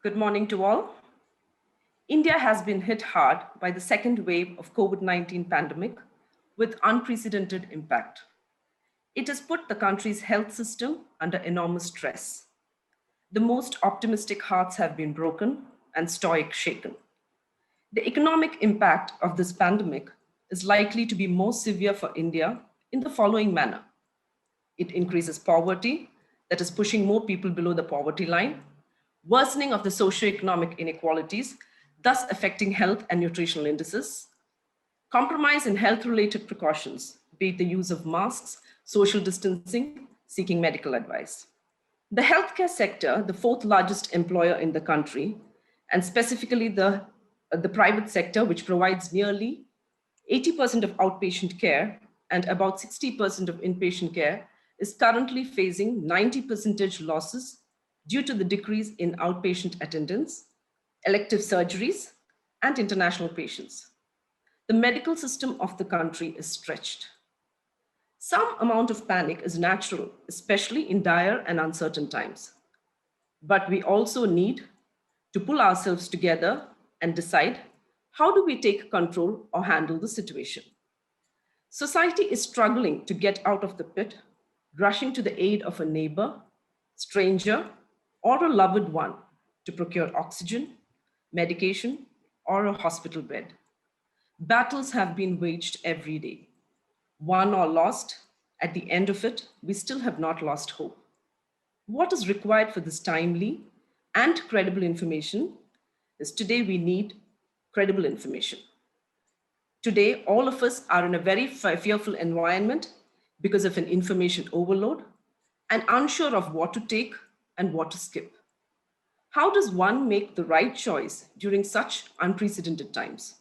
Good morning to all. India has been hit hard by the second wave of COVID-19 pandemic with unprecedented impact. It has put the country's health system under enormous stress. The most optimistic hearts have been broken and stoic shaken. The economic impact of this pandemic is likely to be more severe for India in the following manner. It increases poverty, that is pushing more people below the poverty line, worsening of the socioeconomic inequalities, thus affecting health and nutritional indices, compromise in health-related precautions, be it the use of masks, social distancing, seeking medical advice. The healthcare sector, the fourth largest employer in the country, and specifically the private sector, which provides nearly 80% of outpatient care and about 60% of inpatient care, is currently facing 90% losses due to the decrease in outpatient attendance, elective surgeries, and international patients. The medical system of the country is stretched. Some amount of panic is natural, especially in dire and uncertain times. But we also need to pull ourselves together and decide how do we take control or handle the situation. Society is struggling to get out of the pit, rushing to the aid of a neighbor, stranger, or a loved one to procure oxygen, medication, or a hospital bed. Battles have been waged every day. Won or lost, at the end of it, we still have not lost hope. What is required for this timely and credible information is today we need credible information. Today, all of us are in a very fearful environment because of an information overload and unsure of what to take and what to skip. How does one make the right choice during such unprecedented times?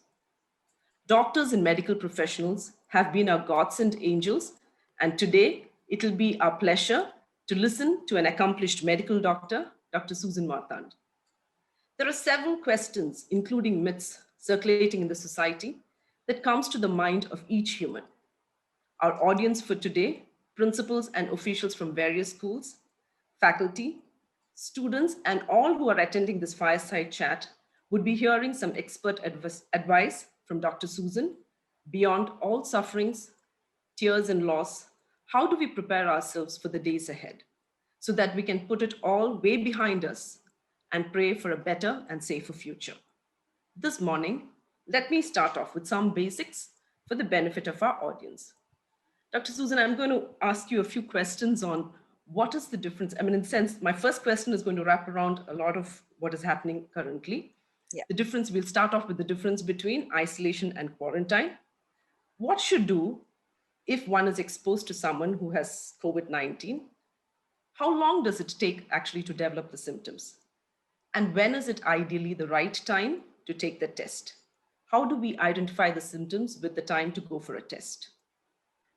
Doctors and medical professionals have been our godsend angels, and today it will be our pleasure to listen to an accomplished medical doctor, Dr. Susan Marthandan. There are several questions, including myths, circulating in the society that comes to the mind of each human. Our audience for today, principals and officials from various schools, faculty, students, and all who are attending this fireside chat would be hearing some expert advice from Dr. Susan. Beyond all sufferings, tears, and loss, how do we prepare ourselves for the days ahead so that we can put it all way behind us and pray for a better and safer future? This morning, let me start off with some basics for the benefit of our audience. Dr. Susan, I'm going to ask you a few questions on what is the difference. I mean, in a sense, my first question is going to wrap around a lot of what is happening currently. Yeah. The difference, we'll start off with the difference between isolation and quarantine. What should do if one is exposed to someone who has COVID-19? How long does it take actually to develop the symptoms? And when is it ideally the right time to take the test? How do we identify the symptoms with the time to go for a test?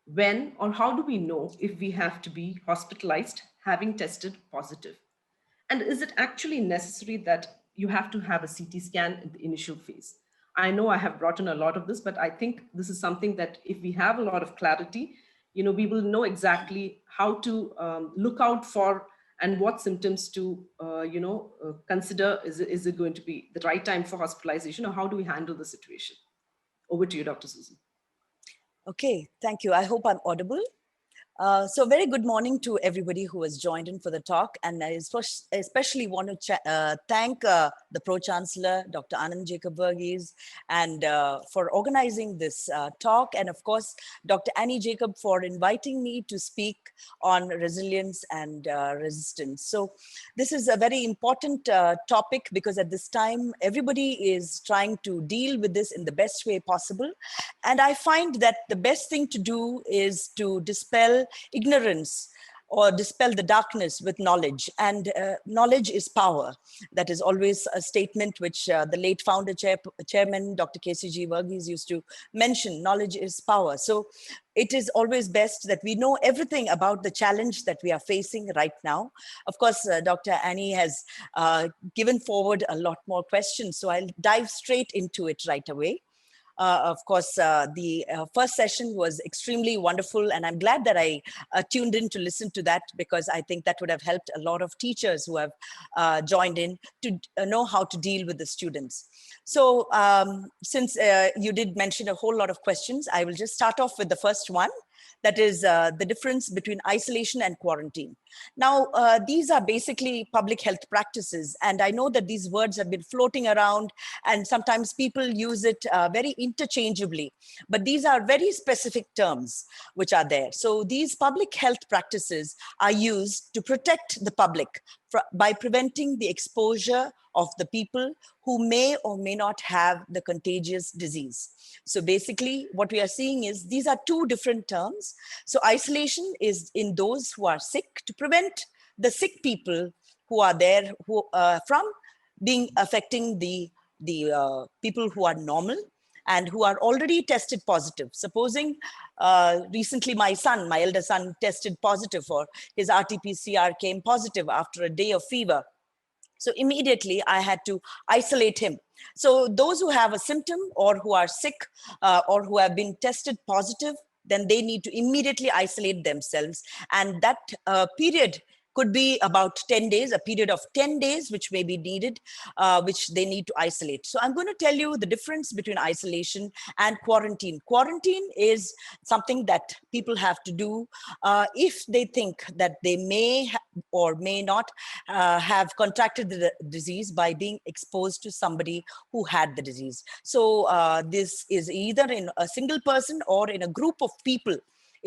When or how do we know if we have to be hospitalized having tested positive? And is it actually necessary that you have to have a CT scan in the initial phase? I know I have brought in a lot of this, but I think this is something that if we have a lot of clarity, we will know exactly how to look out for and what symptoms to, consider. Is it going to be the right time for hospitalization, or how do we handle the situation? Over to you, Dr. Susan. Okay, thank you. I hope I'm audible. So very good morning to everybody who has joined in for the talk. And I especially want to thank the Pro-Chancellor, Dr. Anand Jacob Verghese, and for organizing this talk. And of course, Dr. Annie Jacob for inviting me to speak on resilience and resistance. So this is a very important topic because at this time, everybody is trying to deal with this in the best way possible. And I find that the best thing to do is to dispel ignorance or dispel the darkness with knowledge. And knowledge is power. That is always a statement which the late founder chairman, Dr. KCG Verghese used to mention. Knowledge is power. So it is always best that we know everything about the challenge that we are facing right now. Of course, Dr. Annie has given forward a lot more questions, so I'll dive straight into it right away. Of course, the first session was extremely wonderful, and I'm glad that I tuned in to listen to that, because I think that would have helped a lot of teachers who have joined in to know how to deal with the students. So since you did mention a whole lot of questions, I will just start off with the first one. That is the difference between isolation and quarantine. Now, these are basically public health practices, and I know that these words have been floating around, and sometimes people use it very interchangeably, but these are very specific terms which are there. So these public health practices are used to protect the public by preventing the exposure of the people who may or may not have the contagious disease. So basically what we are seeing is these are two different terms. So isolation is in those who are sick, to prevent the sick people who are there who from being affecting the people who are normal and who are already tested positive. Supposing recently my elder son tested positive, for his RT-PCR came positive after a day of fever. So immediately I had to isolate him. So those who have a symptom or who are sick or who have been tested positive, then they need to immediately isolate themselves. And that period could be about 10 days, a period of 10 days, which may be needed, which they need to isolate. So I'm going to tell you the difference between isolation and quarantine. Quarantine is something that people have to do if they think that they may or may not have contracted the disease by being exposed to somebody who had the disease. So this is either in a single person or in a group of people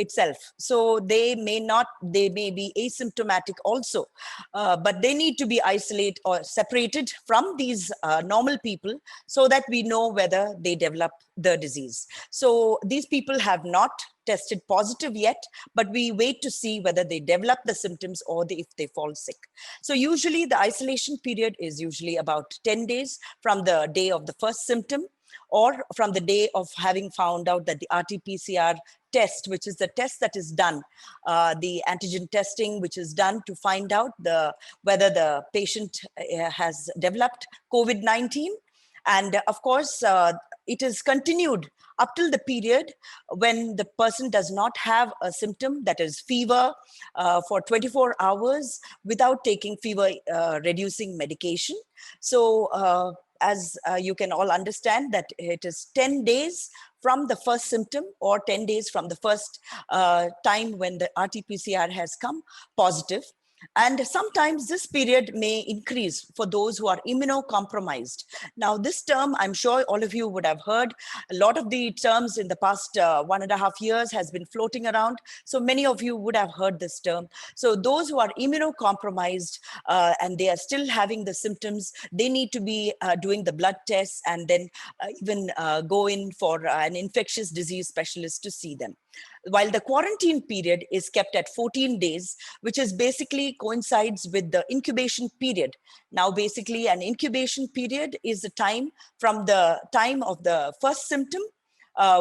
itself. So they may be asymptomatic also, but they need to be isolated or separated from these normal people so that we know whether they develop the disease. So these people have not tested positive yet, but we wait to see whether they develop the symptoms or if they fall sick. So usually the isolation period is usually about 10 days from the day of the first symptom, or from the day of having found out that the RT-PCR test, which is the test that is done, the antigen testing, which is done to find out whether the patient has developed COVID-19. And of course, it is continued up till the period when the person does not have a symptom, that is fever, for 24 hours without taking fever reducing medication. So as you can all understand, that it is 10 days from the first symptom or 10 days from the first time when the RT-PCR has come positive. And sometimes this period may increase for those who are immunocompromised. Now, this term, I'm sure all of you would have heard. A lot of the terms in the past 1.5 years has been floating around. So many of you would have heard this term. So those who are immunocompromised and they are still having the symptoms, they need to be doing the blood tests and then even go in for an infectious disease specialist to see them. While the quarantine period is kept at 14 days, which is basically coincides with the incubation period. Now, basically an incubation period is the time from the time of the first symptom,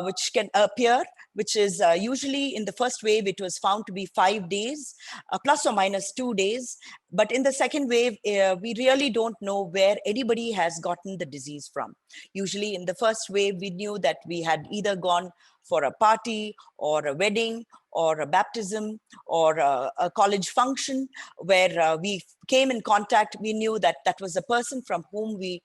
which can appear, which is usually in the first wave, it was found to be 5 days, plus or minus 2 days. But in the second wave, we really don't know where anybody has gotten the disease from. Usually in the first wave, we knew that we had either gone for a party or a wedding or a baptism or a college function where we came in contact. We knew that that was a person from whom we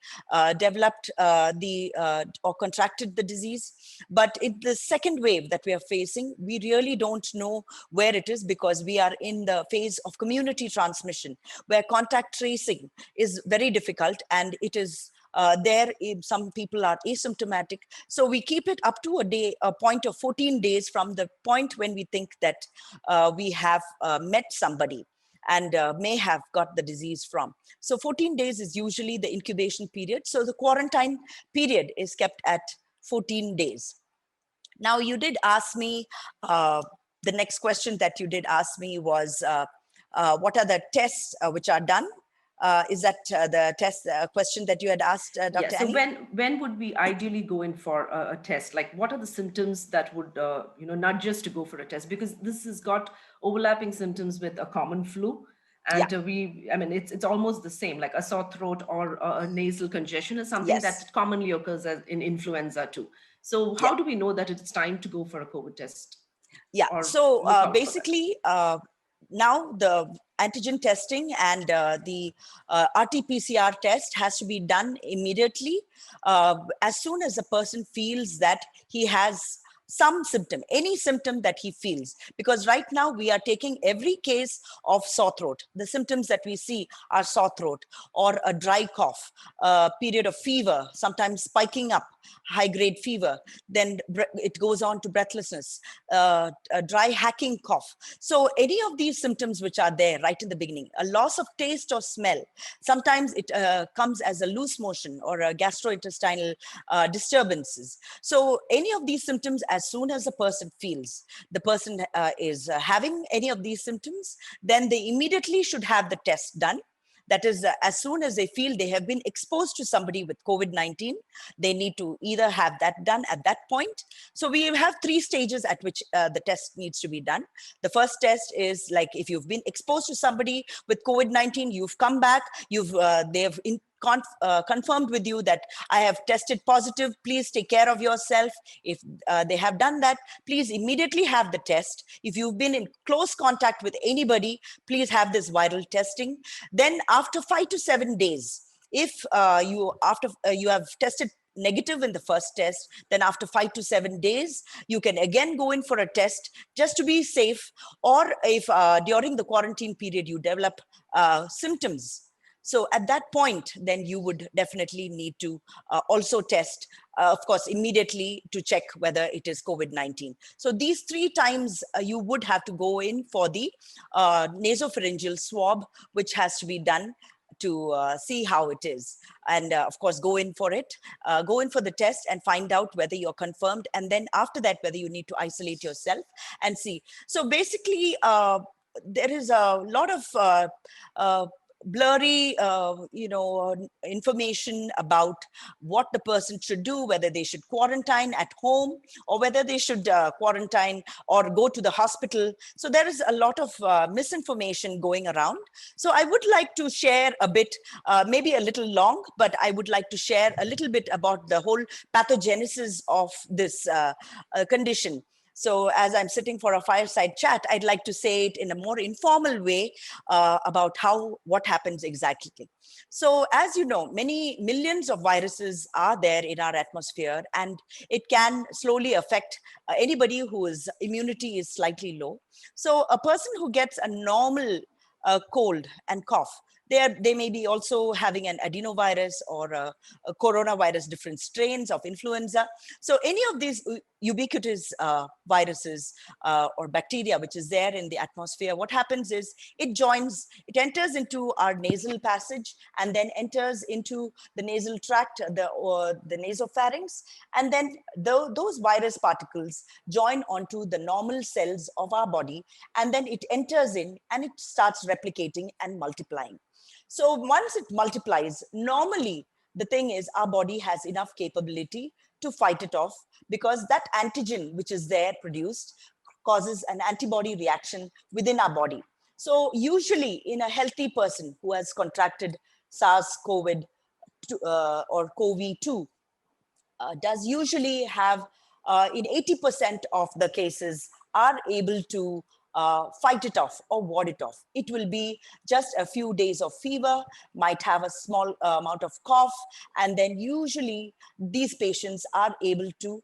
developed or contracted the disease. But in the second wave that we are facing, we really don't know where it is, because we are in the phase of community transmission where contact tracing is very difficult, and it is some people are asymptomatic. So we keep it up to a point of 14 days from the point when we think that we have met somebody and may have got the disease from. So 14 days is usually the incubation period. So the quarantine period is kept at 14 days. Now, you did ask me, the next question that you did ask me was, what are the tests which are done? Is that the test question that you had asked, Dr. Yeah, so Annie? when would we ideally go in for a test? Like, what are the symptoms that would nudge us to go for a test? Because this has got overlapping symptoms with a common flu, Yeah. and it's almost the same. Like a sore throat or a nasal congestion is something Yes. that commonly occurs in influenza too. So Yeah. how do we know that it's time to go for a COVID test Yeah. or So look out for that? basically, now the antigen testing and the RT-PCR test has to be done immediately as soon as a person feels that he has some symptom, any symptom that he feels. Because right now we are taking every case of sore throat. The symptoms that we see are sore throat or a dry cough, a period of fever, sometimes spiking up, high grade fever. Then it goes on to breathlessness, a dry hacking cough. So any of these symptoms which are there right in the beginning, a loss of taste or smell, sometimes it comes as a loose motion or a gastrointestinal disturbances. So any of these symptoms, as soon as a person feels the person is having any of these symptoms, then they immediately should have the test done. That is, as soon as they feel they have been exposed to somebody with COVID-19, they need to either have that done at that point. So we have 3 stages at which the test needs to be done. The first test is like if you've been exposed to somebody with COVID-19, you've come back, they've confirmed with you that I have tested positive, please take care of yourself. If they have done that, please immediately have the test. If you've been in close contact with anybody, please have this viral testing. Then after 5 to 7 days, if you have tested negative in the first test, then after 5 to 7 days, you can again go in for a test just to be safe. Or if during the quarantine period you develop symptoms, so at that point, then you would definitely need to also test, of course, immediately to check whether it is COVID-19. So these 3 times you would have to go in for the nasopharyngeal swab, which has to be done to see how it is. And of course, go in for it, go in for the test and find out whether you're confirmed. And then after that, whether you need to isolate yourself and see. So basically, there is a lot of blurry information about what the person should do, whether they should quarantine at home or whether they should quarantine or go to the hospital. So there is a lot of misinformation going around. So I would like to share a bit, maybe a little long, but I would like to share a little bit about the whole pathogenesis of this condition. So as I'm sitting for a fireside chat, I'd like to say it in a more informal way about what happens exactly. So as you know, many millions of viruses are there in our atmosphere, and it can slowly affect anybody whose immunity is slightly low. So a person who gets a normal cold and cough, they may be also having an adenovirus or a coronavirus, different strains of influenza. So any of these ubiquitous viruses or bacteria which is there in the atmosphere, what happens is it enters into our nasal passage and then enters into the nasal tract, the nasopharynx, and then those virus particles join onto the normal cells of our body, and then it enters in and it starts replicating and multiplying. So once it multiplies, normally the thing is our body has enough capability to fight it off, because that antigen which is there produced causes an antibody reaction within our body. So usually in a healthy person who has contracted SARS-CoV or CoV-2, does usually have, in 80% of the cases, are able to fight it off or ward it off. It will be just a few days of fever, might have a small amount of cough, and then usually these patients are able to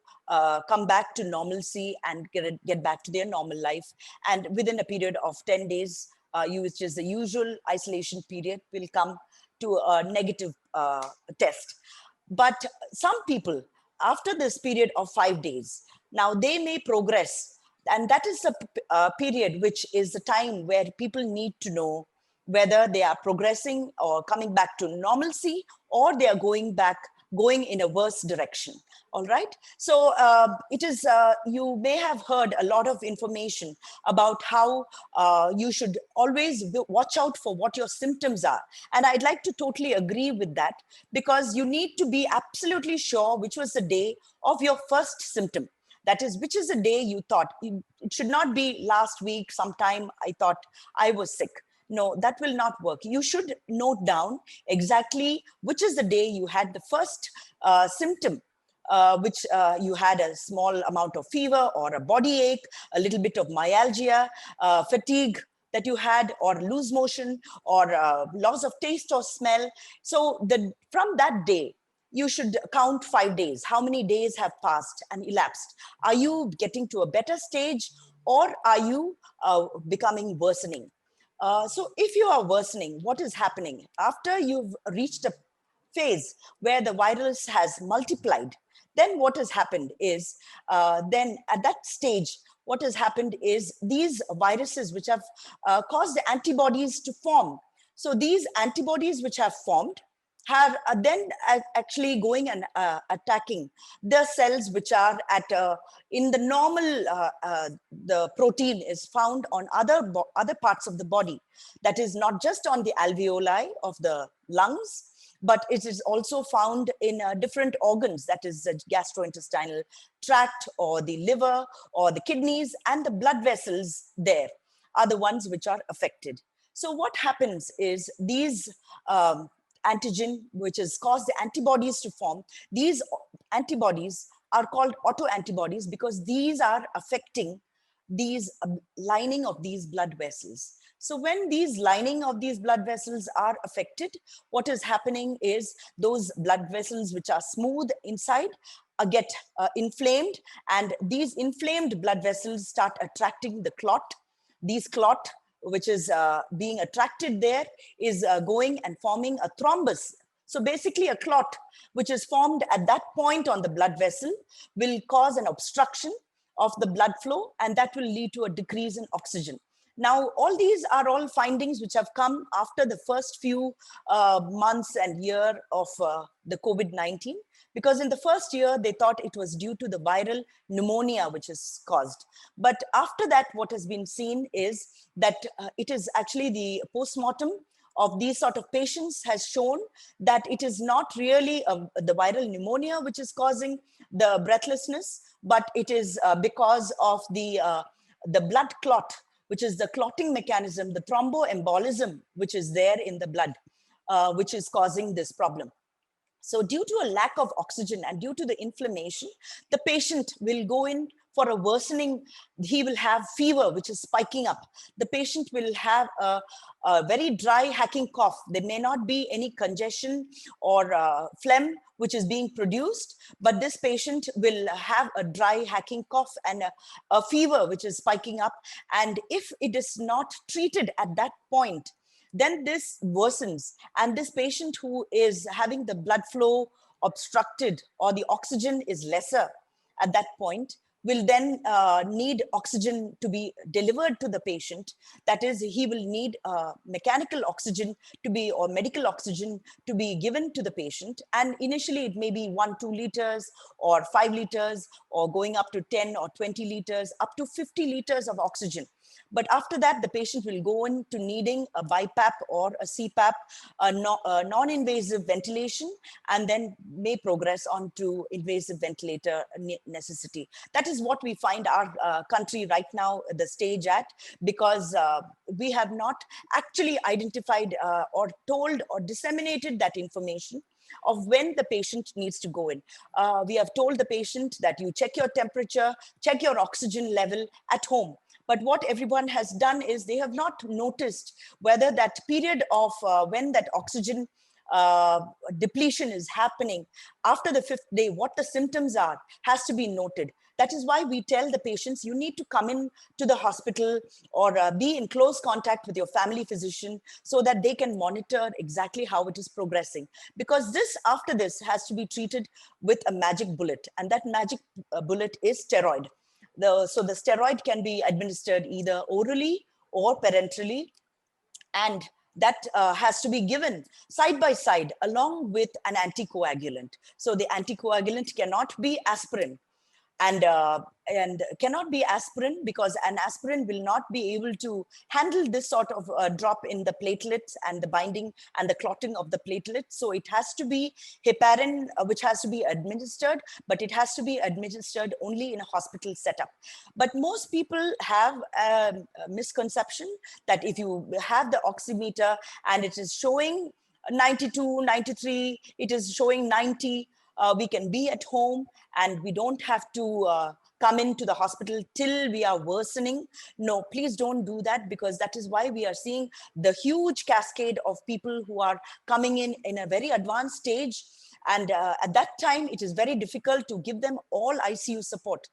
come back to normalcy and get back to their normal life. And within a period of 10 days, which is the usual isolation period, will come to a negative test. But some people, after this period of 5 days, now they may progress. And that is a period which is the time where people need to know whether they are progressing or coming back to normalcy, or they are going in a worse direction. All right. So it is, you may have heard a lot of information about how you should always watch out for what your symptoms are. And I'd like to totally agree with that, because you need to be absolutely sure which was the day of your first symptom. That is, which is the day you thought. It should not be last week, sometime I thought I was sick. No, that will not work. You should note down exactly which is the day you had the first symptom which you had a small amount of fever or a body ache, a little bit of myalgia, fatigue that you had, or loose motion, or loss of taste or smell. So from that day, you should count 5 days. How many days have passed and elapsed? Are you getting to a better stage, or are you becoming worsening? So if you are worsening, what is happening? After you've reached a phase where the virus has multiplied, then what has happened is, then at that stage, what has happened is these viruses which have caused the antibodies to form. So these antibodies which have formed have then actually going and attacking the cells which are at in the normal the protein is found on other parts of the body, that is not just on the alveoli of the lungs, but it is also found in different organs, that is the gastrointestinal tract, or the liver, or the kidneys, and the blood vessels there are the ones which are affected. So what happens is these antigen, which has caused the antibodies to form, these antibodies are called autoantibodies because these are affecting these lining of these blood vessels. So when these lining of these blood vessels are affected, what is happening is those blood vessels which are smooth inside get inflamed, and these inflamed blood vessels start attracting the clot. These clot, which is being attracted there, is going and forming a thrombus. So basically a clot which is formed at that point on the blood vessel will cause an obstruction of the blood flow, and that will lead to a decrease in oxygen. Now, all these are all findings which have come after the first few months and year of the COVID-19, because in the first year, they thought it was due to the viral pneumonia which is caused. But after that, what has been seen is that it is actually the postmortem of these sort of patients has shown that it is not really the viral pneumonia which is causing the breathlessness, but it is because of the blood clot, which is the clotting mechanism, the thromboembolism, which is there in the blood, which is causing this problem. So due to a lack of oxygen and due to the inflammation, the patient will go in for a worsening. He will have fever, which is spiking up. The patient will have a very dry hacking cough. There may not be any congestion or phlegm which is being produced, but this patient will have a dry hacking cough and a fever which is spiking up. And if it is not treated at that point, then this worsens, and this patient who is having the blood flow obstructed or the oxygen is lesser at that point will then need oxygen to be delivered to the patient. That is, he will need mechanical oxygen to be, or medical oxygen to be given to the patient. And initially it may be 1-2 liters or 5 liters, or going up to 10 or 20 liters, up to 50 liters of oxygen. But after that, the patient will go into needing a BiPAP or a CPAP, a non-invasive ventilation, and then may progress on to invasive ventilator necessity. That is what we find our country right now, the stage at, because we have not actually identified or told or disseminated that information of when the patient needs to go in. We have told the patient that you check your temperature, check your oxygen level at home. But what everyone has done is they have not noticed whether that period of when that oxygen depletion is happening after the 5th day, what the symptoms are, has to be noted. That is why we tell the patients, you need to come in to the hospital or be in close contact with your family physician so that they can monitor exactly how it is progressing. Because this, after this, has to be treated with a magic bullet. And that magic bullet is steroid. So the steroid can be administered either orally or parenterally, and that has to be given side by side along with an anticoagulant. So the anticoagulant cannot be aspirin, and cannot be aspirin because an aspirin will not be able to handle this sort of drop in the platelets and the binding and the clotting of the platelets. So it has to be heparin, which has to be administered, but it has to be administered only in a hospital setup. But most people have a misconception that if you have the oximeter and it is showing 92, 93, it is showing 90, we can be at home and we don't have to come into the hospital till we are worsening. No, please don't do that, because that is why we are seeing the huge cascade of people who are coming in a very advanced stage. And at that time, it is very difficult to give them all ICU support.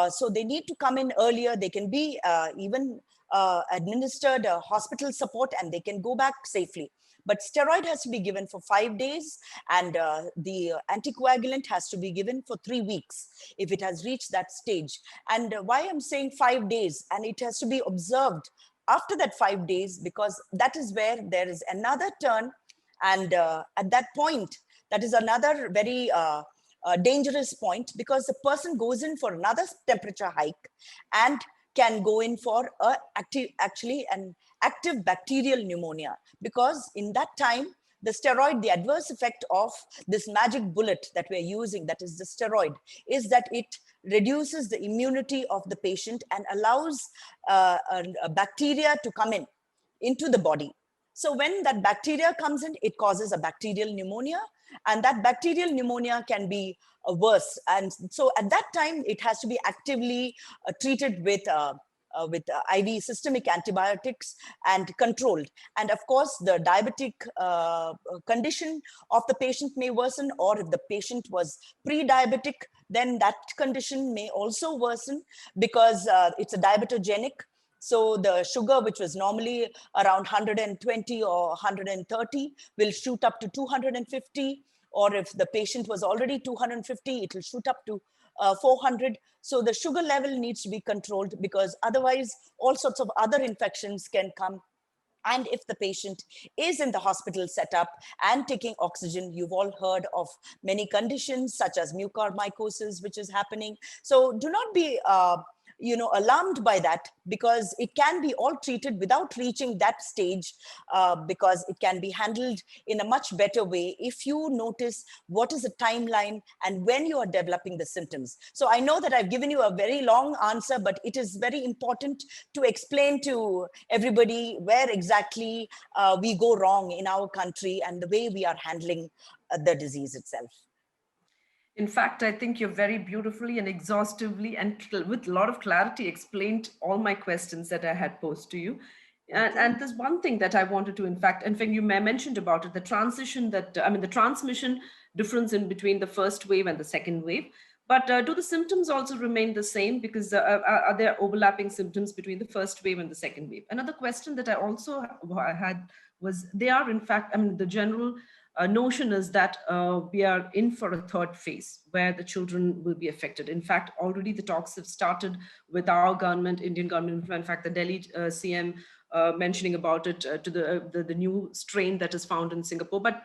So they need to come in earlier. They can be even administered hospital support, and they can go back safely. But steroid has to be given for 5 days, and the anticoagulant has to be given for 3 weeks if it has reached that stage. And why I'm saying 5 days, and it has to be observed after that 5 days, because that is where there is another turn. And at that point, that is another very dangerous point, because the person goes in for another temperature hike and can go in for actually an active bacterial pneumonia, because in that time, the steroid, the adverse effect of this magic bullet that we're using, that is the steroid, is that it reduces the immunity of the patient and allows a bacteria to come into the body. So when that bacteria comes in, it causes a bacterial pneumonia, and that bacterial pneumonia can be worse. And so at that time, it has to be actively treated with IV systemic antibiotics and controlled. And of course, the diabetic condition of the patient may worsen, or if the patient was pre-diabetic, then that condition may also worsen, because it's a diabetogenic. So the sugar, which was normally around 120 or 130, will shoot up to 250. Or if the patient was already 250, it will shoot up to 400. So the sugar level needs to be controlled, because otherwise all sorts of other infections can come. And if the patient is in the hospital setup and taking oxygen, you've all heard of many conditions such as mucormycosis, which is happening. So do not be alarmed by that, because it can be all treated without reaching that stage, because it can be handled in a much better way if you notice what is the timeline and when you are developing the symptoms. So I know that I've given you a very long answer, but it is very important to explain to everybody where exactly we go wrong in our country and the way we are handling the disease itself. In fact, I think you're very beautifully and exhaustively and with a lot of clarity explained all my questions that I had posed to you. And there's one thing that I wanted to, in fact, you mentioned about it, the transition that, the transmission difference in between the first wave and the second wave. But do the symptoms also remain the same? Because are there overlapping symptoms between the first wave and the second wave? Another question that I also had was, they are, in fact, the general notion is that we are in for a third phase where the children will be affected. In fact, already the talks have started with our government, Indian government, in fact, the Delhi CM mentioning about it to the new strain that is found in Singapore. But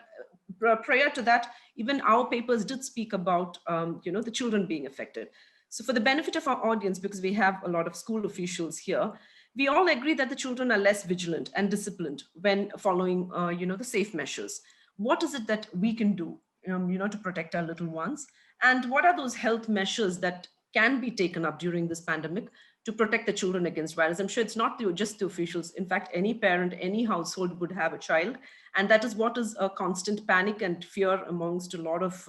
prior to that, even our papers did speak about, the children being affected. So for the benefit of our audience, because we have a lot of school officials here, we all agree that the children are less vigilant and disciplined when following, the safe measures. What is it that we can do, to protect our little ones? And what are those health measures that can be taken up during this pandemic to protect the children against virus? I'm sure it's not just the officials. In fact, any parent, any household would have a child. And that is what is a constant panic and fear amongst a lot of,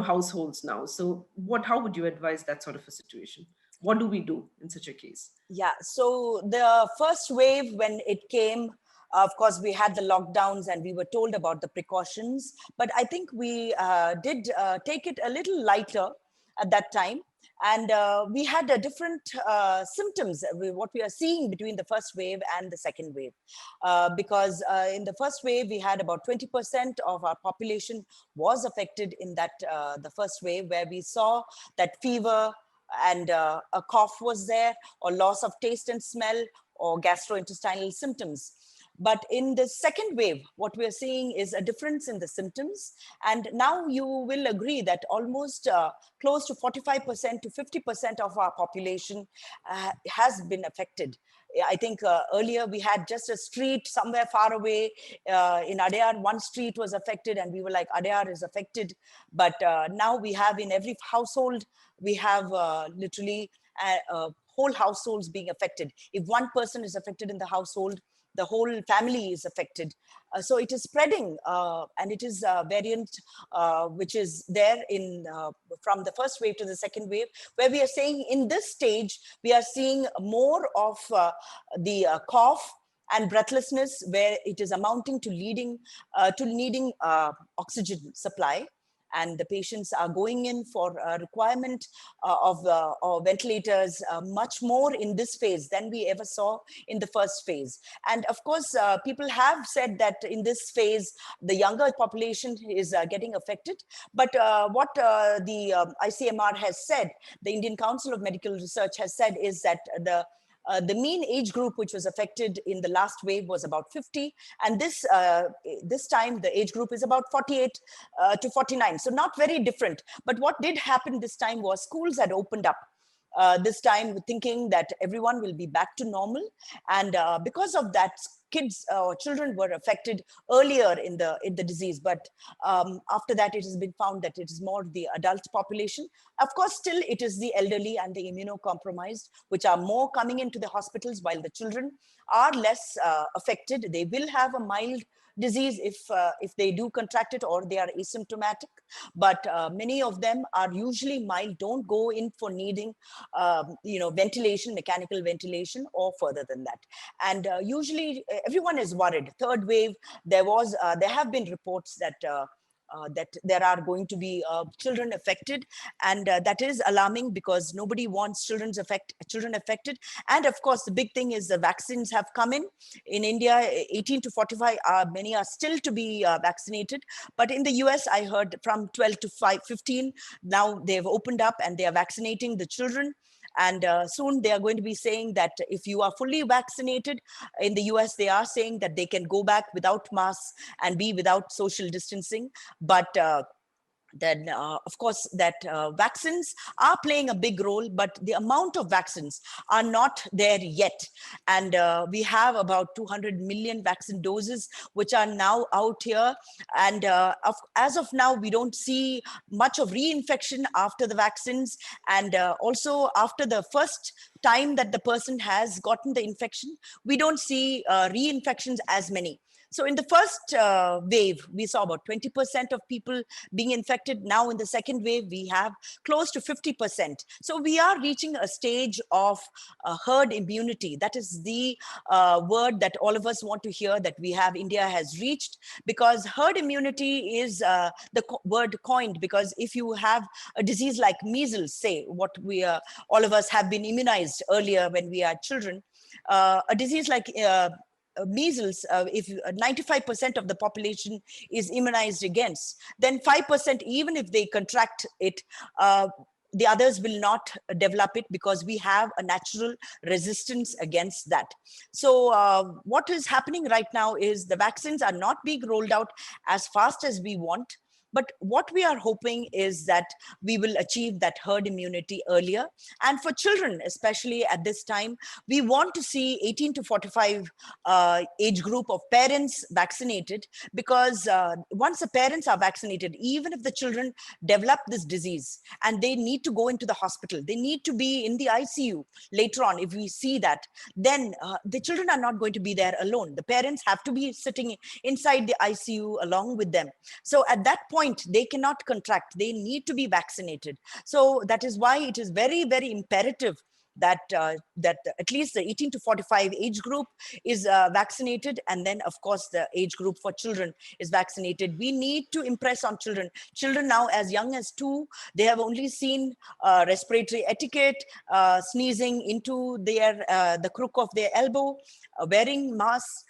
households now. So how would you advise that sort of a situation? What do we do in such a case? Yeah, so the first wave, when it came, of course, we had the lockdowns and we were told about the precautions, but I think we did take it a little lighter at that time. And we had different symptoms, what we are seeing between the first wave and the second wave. Because in the first wave, we had about 20% of our population was affected in that, the first wave, where we saw that fever and a cough was there, or loss of taste and smell, or gastrointestinal symptoms. But in the second wave, what we're seeing is a difference in the symptoms. And now you will agree that almost close to 45% to 50% of our population has been affected. I think earlier we had just a street somewhere far away in Adyar, one street was affected and we were like, Adyar is affected. But now we have in every household, we have literally whole households being affected. If one person is affected in the household, the whole family is affected. So it is spreading, and it is a variant which is there in from the first wave to the second wave, where we are saying in this stage, we are seeing more of the cough and breathlessness, where it is amounting to needing oxygen supply, and the patients are going in for a requirement of ventilators much more in this phase than we ever saw in the first phase. And of course, people have said that in this phase, the younger population is getting affected. But what the ICMR has said, the Indian Council of Medical Research has said, is that the mean age group which was affected in the last wave was about 50, and this time the age group is about 48 to 49, so not very different. But what did happen this time was schools had opened up this time, thinking that everyone will be back to normal, and because of that, kids or children were affected earlier in the disease. But after that, it has been found that it is more the adult population. Of course, still it is the elderly and the immunocompromised which are more coming into the hospitals, while the children are less affected. They will have a mild disease if they do contract it, or they are asymptomatic. But many of them are usually mild, don't go in for needing ventilation, mechanical ventilation, or further than that. And usually everyone is worried. Third wave, there have been reports that there are going to be children affected, and that is alarming, because nobody wants children affected. And of course, the big thing is the vaccines have come in India. 18 to 45, many are still to be vaccinated, but in the US, I heard from 12 to 15 now they've opened up and they are vaccinating the children. And soon they are going to be saying that if you are fully vaccinated, in the US, they are saying that they can go back without masks and be without social distancing. But then of course that vaccines are playing a big role, but the amount of vaccines are not there yet. And we have about 200 million vaccine doses which are now out here, and as of now we don't see much of reinfection after the vaccines, and also after the first time that the person has gotten the infection, we don't see reinfections as many. So in the first wave, we saw about 20% of people being infected. Now in the second wave, we have close to 50%. So we are reaching a stage of herd immunity. That is the word that all of us want to hear, that India has reached, because herd immunity is the word coined, because if you have a disease like measles, say, what all of us have been immunized earlier when we are children, a disease like measles, if 95% of the population is immunized against, then 5%, even if they contract it, the others will not develop it, because we have a natural resistance against that. So what is happening right now is the vaccines are not being rolled out as fast as we want. But what we are hoping is that we will achieve that herd immunity earlier. And for children, especially at this time, we want to see 18 to 45 age group of parents vaccinated, because once the parents are vaccinated, even if the children develop this disease and they need to go into the hospital, they need to be in the ICU later on, if we see that, then the children are not going to be there alone. The parents have to be sitting inside the ICU along with them. So at that point, they cannot contract, they need to be vaccinated. So that is why it is very, very imperative that at least the 18 to 45 age group is vaccinated, and then of course the age group for children is vaccinated. We need to impress on children now as young as 2. They have only seen respiratory etiquette, sneezing into the crook of their elbow, wearing masks.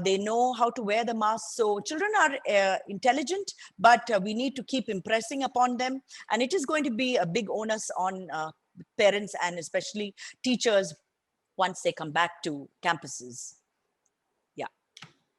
They know how to wear the mask. So children are intelligent, but we need to keep impressing upon them, and it is going to be a big onus on parents and especially teachers once they come back to campuses. Yeah.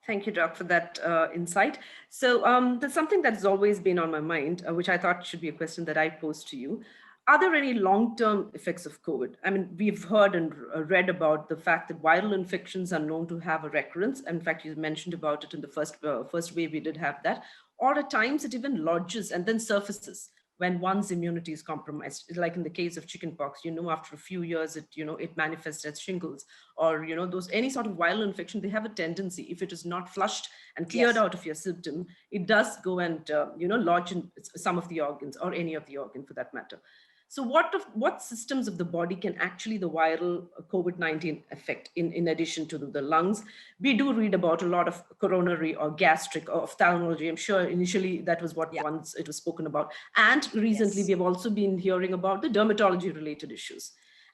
Thank you, Doc, for that insight. So there's something that's always been on my mind, which I thought should be a question that I pose to you. Are there any long-term effects of COVID? I mean, we've heard and read about the fact that viral infections are known to have a recurrence. In fact, you mentioned about it in the first wave, we did have that. Or at times it even lodges and then surfaces. when one's immunity is compromised. Like in the case of chickenpox, after a few years, it manifests as shingles, or, those any sort of viral infection, they have a tendency, if it is not flushed and cleared Yes. out of your system, it does go and, lodge in some of the organs, or any of the organ for that matter. So what systems of the body can actually the viral COVID-19 affect in addition to the lungs? We do read about a lot of coronary or gastric or ophthalmology. I'm sure initially that was what Yeah. once it was spoken about. And recently we Yes. have also been hearing about the dermatology related issues.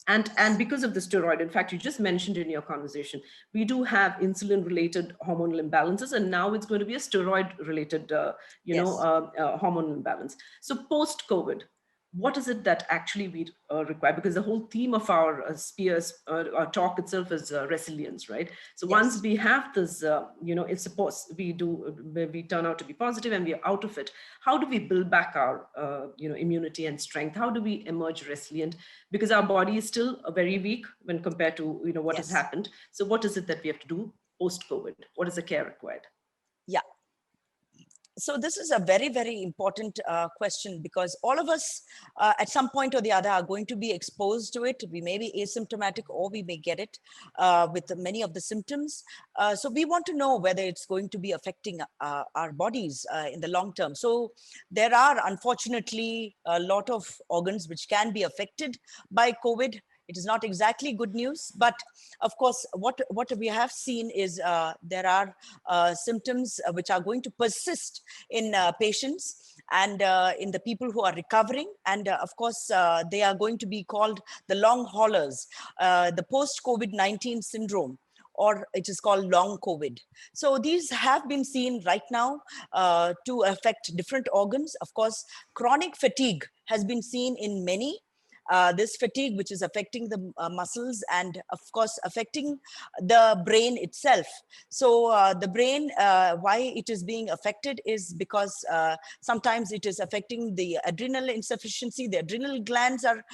And because of the steroid, in fact, you just mentioned in your conversation, we do have insulin related hormonal imbalances, and now it's going to be a steroid related, Yes. hormonal imbalance. So post COVID, what is it that actually we require? Because the whole theme of our our talk itself is resilience, right? So once Yes. we have this, it's suppose we turn out to be positive and we are out of it, how do we build back our, immunity and strength? How do we emerge resilient? Because our body is still very weak when compared to, what has Yes. happened. So what is it that we have to do post COVID? What is the care required? Yeah. So this is a very, very important question, because all of us at some point or the other are going to be exposed to it. We may be asymptomatic, or we may get it with many of the symptoms. So we want to know whether it's going to be affecting our bodies in the long term. So there are unfortunately a lot of organs which can be affected by COVID. It is not exactly good news, but of course, what we have seen is there are symptoms which are going to persist in patients and in the people who are recovering. And of course, they are going to be called the long haulers, the post-COVID-19 syndrome, or it is called long COVID. So these have been seen right now to affect different organs. Of course, chronic fatigue has been seen in many. This fatigue, which is affecting the muscles and of course affecting the brain itself. So the brain, why it is being affected is because sometimes it is affecting the adrenal insufficiency. The adrenal glands are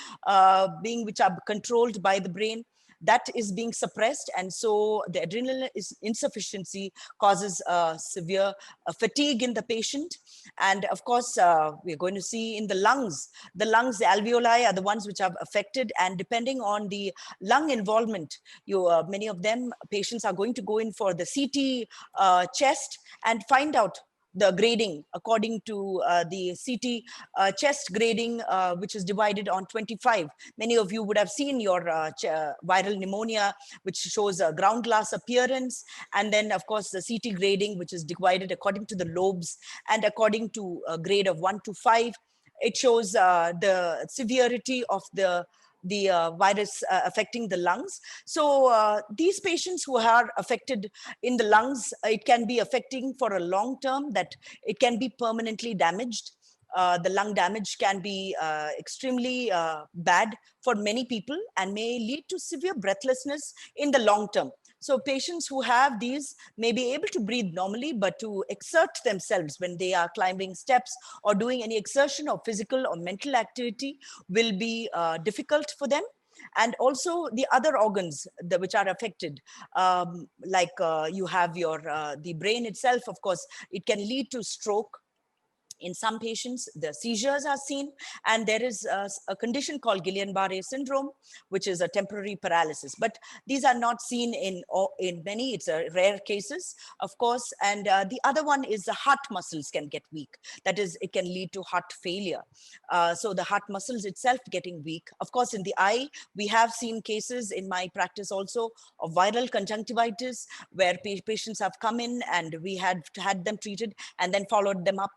which are controlled by the brain, that is being suppressed, and so the adrenal insufficiency causes severe fatigue in the patient. And of course, we're going to see in the lungs, the alveoli are the ones which are affected, and depending on the lung involvement, many of them patients are going to go in for the CT chest and find out the grading according to the CT chest grading, which is divided on 25. Many of you would have seen your viral pneumonia, which shows a ground glass appearance. And then, of course, the CT grading, which is divided according to the lobes and according to a grade of 1 to 5. It shows the severity of the virus affecting the lungs. So these patients who are affected in the lungs, it can be affecting for a long term, that it can be permanently damaged. The lung damage can be extremely bad for many people and may lead to severe breathlessness in the long term. So patients who have these may be able to breathe normally, but to exert themselves when they are climbing steps or doing any exertion of physical or mental activity will be difficult for them. And also the other organs which are affected, like you have your the brain itself. Of course, it can lead to stroke. In some patients, the seizures are seen, and there is a condition called Guillain-Barré syndrome, which is a temporary paralysis. But these are not seen in many. It's a rare cases, of course. And the other one is the heart muscles can get weak. That is, it can lead to heart failure. So the heart muscles itself getting weak. Of course, in the eye, we have seen cases in my practice also of viral conjunctivitis, where patients have come in and we had them treated and then followed them up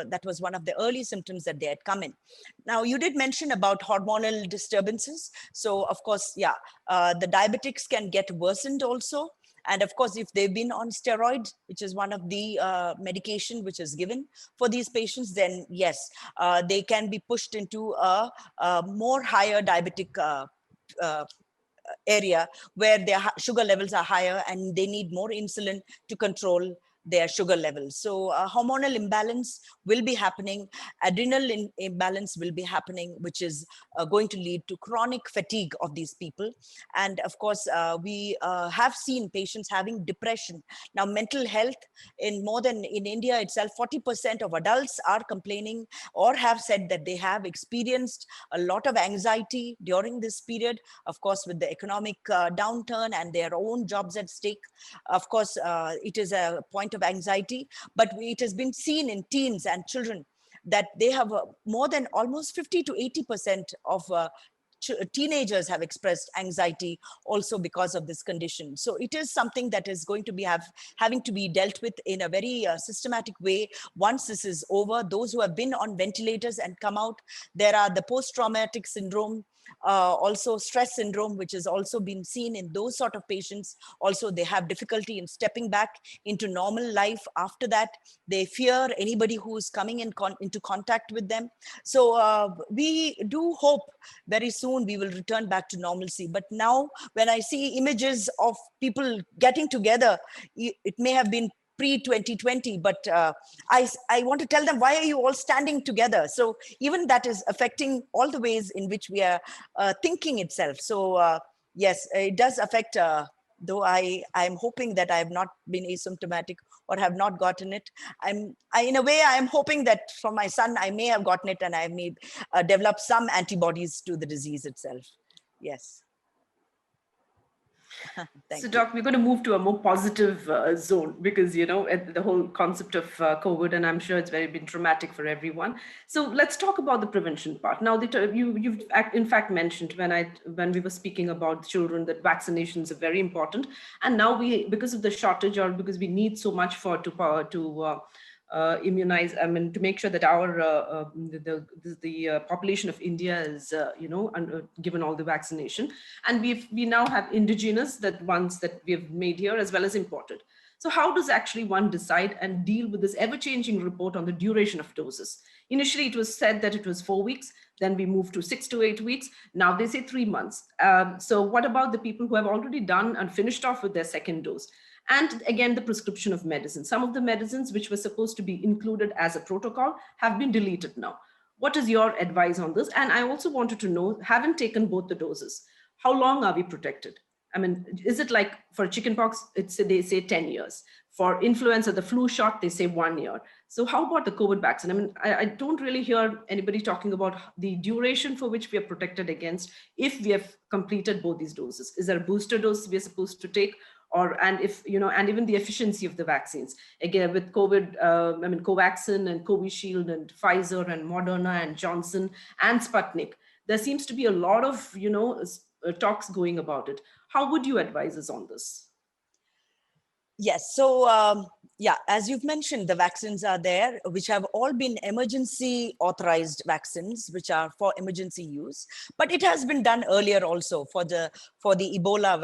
that was one of the early symptoms that they had come in. Now, you did mention about hormonal disturbances. So of course, yeah, the diabetics can get worsened also. And of course, if they've been on steroids, which is one of the medication which is given for these patients, then yes, they can be pushed into a more higher diabetic area where their sugar levels are higher and they need more insulin to control their sugar levels. So hormonal imbalance will be happening, adrenal imbalance will be happening, which is going to lead to chronic fatigue of these people. And of course, we have seen patients having depression. Now, mental health in India itself, 40% of adults are complaining or have said that they have experienced a lot of anxiety during this period, of course, with the economic downturn and their own jobs at stake. Of course, it is a point of anxiety, but it has been seen in teens and children that they have more than almost 50 to 80% of teenagers have expressed anxiety also because of this condition. So it is something that is going to be having to be dealt with in a very systematic way. Once this is over, those who have been on ventilators and come out, there are the post-traumatic syndrome, also stress syndrome, which has also been seen in those sort of patients. Also, they have difficulty in stepping back into normal life. After that, they fear anybody who's coming into contact with them. So we do hope very soon we will return back to normalcy. But now, when I see images of people getting together, it may have been pre-2020, but I want to tell them, why are you all standing together? So even that is affecting all the ways in which we are thinking itself. So yes, it does affect, though I'm hoping that I have not been asymptomatic or have not gotten it. In a way, I'm hoping that from my son, I may have gotten it and I may develop some antibodies to the disease itself. Yes. So, Thank you. Doc, we're going to move to a more positive zone because, the whole concept of COVID, and I'm sure it's been traumatic for everyone. So let's talk about the prevention part. Now, you've in fact mentioned when we were speaking about children that vaccinations are very important. And now because of the shortage or because we need so much to immunize, to make sure that our the population of India is given all the vaccination, and we now have indigenous ones that we have made here as well as imported. So how does actually one decide and deal with this ever-changing report on the duration of doses? Initially, it was said that it was 4 weeks. Then we moved to 6 to 8 weeks. Now they say 3 months. So what about the people who have already done and finished off with their second dose? And again, the prescription of medicine. Some of the medicines which were supposed to be included as a protocol have been deleted now. What is your advice on this? And I also wanted to know, having taken both the doses, how long are we protected? Is it like for chickenpox, they say 10 years. For influenza, the flu shot, they say 1 year. So how about the COVID vaccine? I don't really hear anybody talking about the duration for which we are protected against if we have completed both these doses. Is there a booster dose we are supposed to take? And even the efficiency of the vaccines. Again, with COVID, Covaxin and Covishield and Pfizer and Moderna and Johnson and Sputnik, there seems to be a lot of, talks going about it. How would you advise us on this? Yes. So, yeah, as you've mentioned, the vaccines are there, which have all been emergency authorized vaccines, which are for emergency use. But it has been done earlier also for the Ebola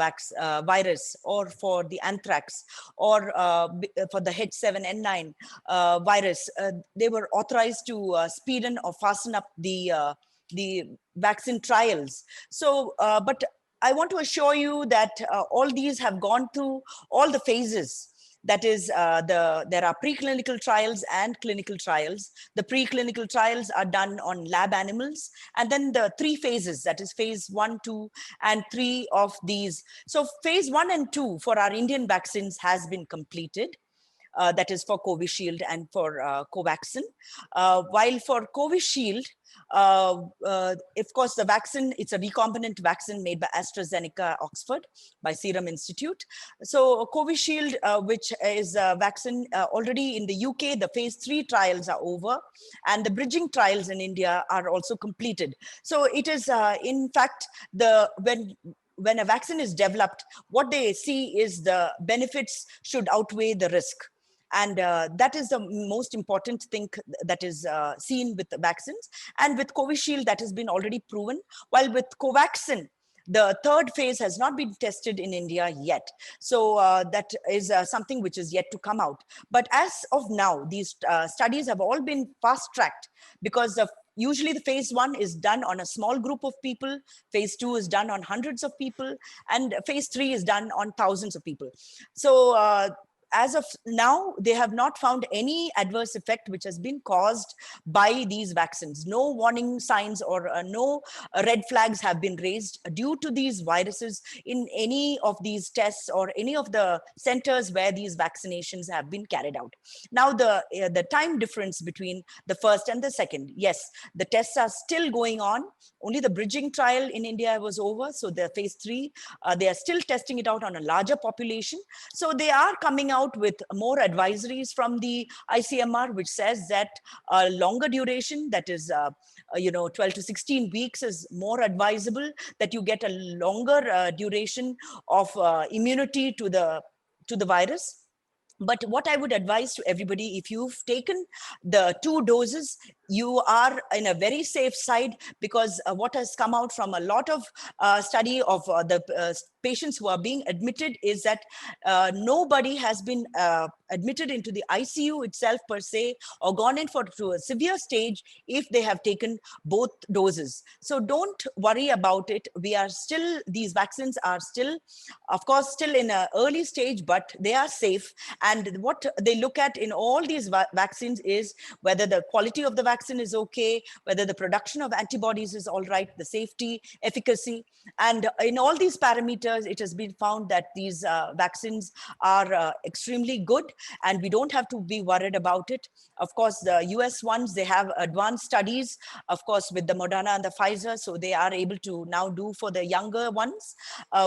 virus, or for the anthrax, or for the H7N9 virus. They were authorized to speeden or fasten up the vaccine trials. So, but I want to assure you that all these have gone through all the phases. That is, there are preclinical trials and clinical trials. The preclinical trials are done on lab animals, and then the 3 phases, that is phase 1, 2, and 3 of these. So phase 1 and 2 for our Indian vaccines has been completed. That is for Covishield and for Covaxin. While for Covishield, of course, the vaccine, it's a recombinant vaccine made by AstraZeneca, Oxford, by Serum Institute. So Covishield, which is a vaccine already in the UK, the phase 3 trials are over, and the bridging trials in India are also completed. So it is, in fact, when a vaccine is developed, what they see is the benefits should outweigh the risk. And that is the most important thing that is seen with the vaccines. And with Covishield, that has been already proven. While with Covaxin, the 3rd phase has not been tested in India yet. So that is something which is yet to come out. But as of now, these studies have all been fast-tracked because usually the phase 1 is done on a small group of people, phase 2 is done on hundreds of people, and phase 3 is done on thousands of people. So as of now, they have not found any adverse effect which has been caused by these vaccines. No warning signs or no red flags have been raised due to these viruses in any of these tests or any of the centers where these vaccinations have been carried out. Now, the time difference between the first and the second, yes, the tests are still going on. Only the bridging trial in India was over. So the phase 3, they are still testing it out on a larger population. So they are coming out with more advisories from the ICMR, which says that a longer duration, that is, 12 to 16 weeks is more advisable, that you get a longer duration of immunity to the virus. But what I would advise to everybody, if you've taken the 2 doses, you are in a very safe side, because what has come out from a lot of study of the patients who are being admitted is that nobody has been admitted into the ICU itself per se, or gone in to a severe stage if they have taken both doses. So don't worry about it. These vaccines are still, of course, still in an early stage, but they are safe. And what they look at in all these vaccines is whether the quality of the vaccine is okay, whether the production of antibodies is all right, the safety, efficacy. And in all these parameters, it has been found that these vaccines are extremely good, and we don't have to be worried about it. Of course, the US ones, they have advanced studies, of course, with the Moderna and the Pfizer, so they are able to now do for the younger ones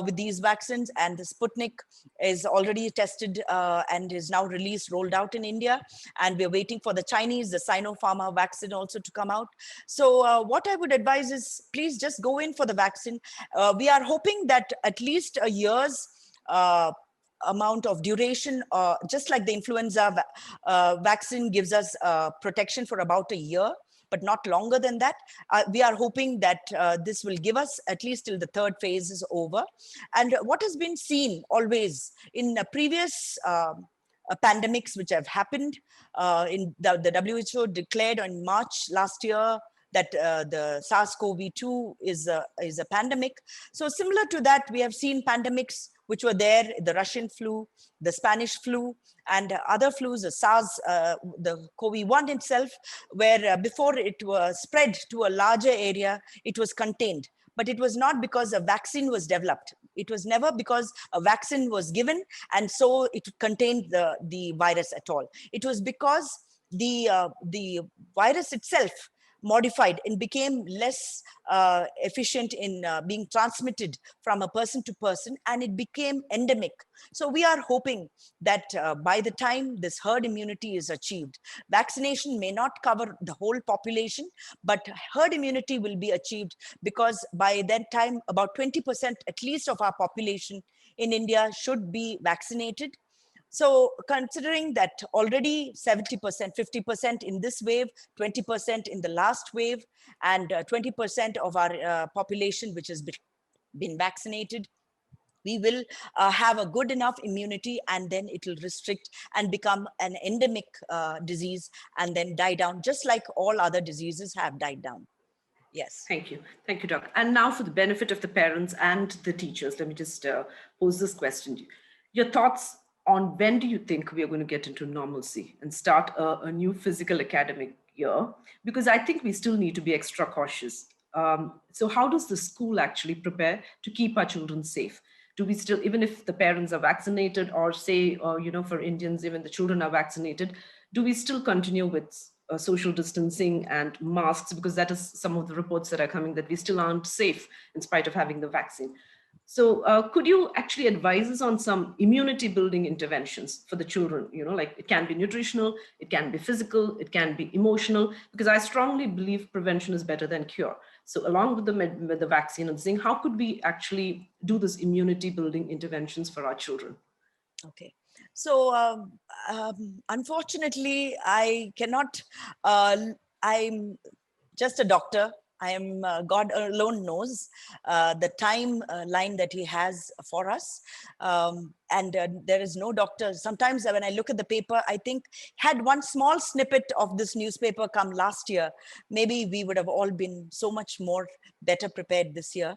with these vaccines. And the Sputnik is already tested and is now released, rolled out in India. And we're waiting for the Chinese, the Sinopharma vaccine also to come out. So what I would advise is, please just go in for the vaccine. We are hoping that at least a year's amount of duration, just like the influenza vaccine gives us protection for about a year, but not longer than that. We are hoping that this will give us at least till the 3rd phase is over. And what has been seen always in previous pandemics which have happened, in the WHO declared in March last year that the SARS-CoV-2 is a pandemic. So similar to that, we have seen pandemics which were there, the Russian flu, the Spanish flu, and other flus, the SARS, the COVID-1 itself, where before it was spread to a larger area, it was contained. But it was not because a vaccine was developed. It was never because a vaccine was given and so it contained the virus at all. It was because the virus itself modified and became less efficient in being transmitted from a person to person, and it became endemic. So we are hoping that by the time this herd immunity is achieved, vaccination may not cover the whole population, but herd immunity will be achieved, because by that time, about 20% at least of our population in India should be vaccinated. So considering that already 70%, 50% in this wave, 20% in the last wave, and 20% of our population which has been vaccinated, we will have a good enough immunity, and then it will restrict and become an endemic disease and then die down, just like all other diseases have died down. Yes. Thank you. Thank you, Doc. And now, for the benefit of the parents and the teachers, let me just pose this question to you. Your thoughts on when do you think we are going to get into normalcy and start a new physical academic year? Because I think we still need to be extra cautious. So how does the school actually prepare to keep our children safe? Do we still, even if the parents are vaccinated, or say, for Indians, even the children are vaccinated, do we still continue with social distancing and masks? Because that is some of the reports that are coming, that we still aren't safe in spite of having the vaccine. So could you actually advise us on some immunity building interventions for the children? Like, it can be nutritional, it can be physical, it can be emotional, because I strongly believe prevention is better than cure. So along with the vaccine and thing, how could we actually do this immunity building interventions for our children? Okay. So unfortunately, I cannot, I'm just a doctor. I am, God alone knows the timeline that he has for us. And there is no doctor. Sometimes when I look at the paper, I think, had one small snippet of this newspaper come last year, maybe we would have all been so much more better prepared this year.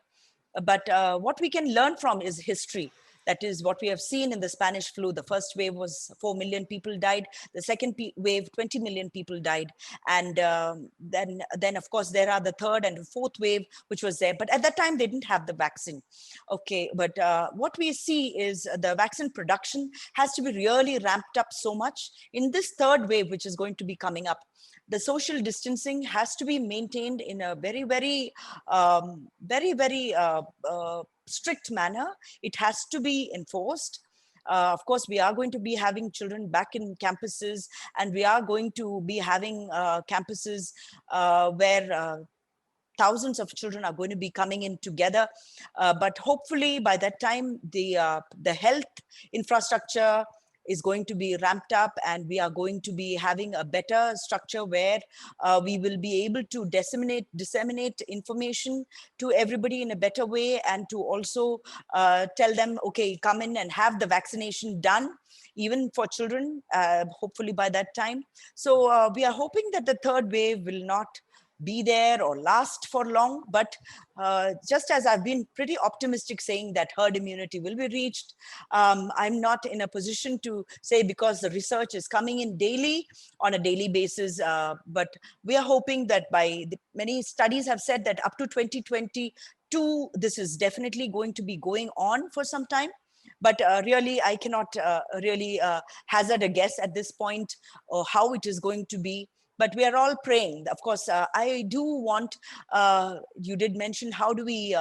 But what we can learn from is history. That is what we have seen in the Spanish flu. The first wave was 4 million people died. The second wave, 20 million people died. And then of course, there are the third and fourth wave, which was there. But at that time, they didn't have the vaccine. Okay, but what we see is the vaccine production has to be really ramped up so much. In this third wave, which is going to be coming up, the social distancing has to be maintained in a very, very, strict manner. It has to be enforced. Of course, we are going to be having children back in campuses, and we are going to be having campuses where thousands of children are going to be coming in together. But hopefully by that time, the health infrastructure is going to be ramped up, and we are going to be having a better structure where we will be able to disseminate information to everybody in a better way, and to also tell them, okay, come in and have the vaccination done, even for children, hopefully by that time. So we are hoping that the third wave will not be there or last for long, but just as I've been pretty optimistic saying that herd immunity will be reached, I'm not in a position to say, because the research is coming in daily on a daily basis, but we are hoping that many studies have said that up to 2022, this is definitely going to be going on for some time. But really, I cannot really hazard a guess at this point or how it is going to be. But we are all praying. Of course, I do want, you did mention, how do we,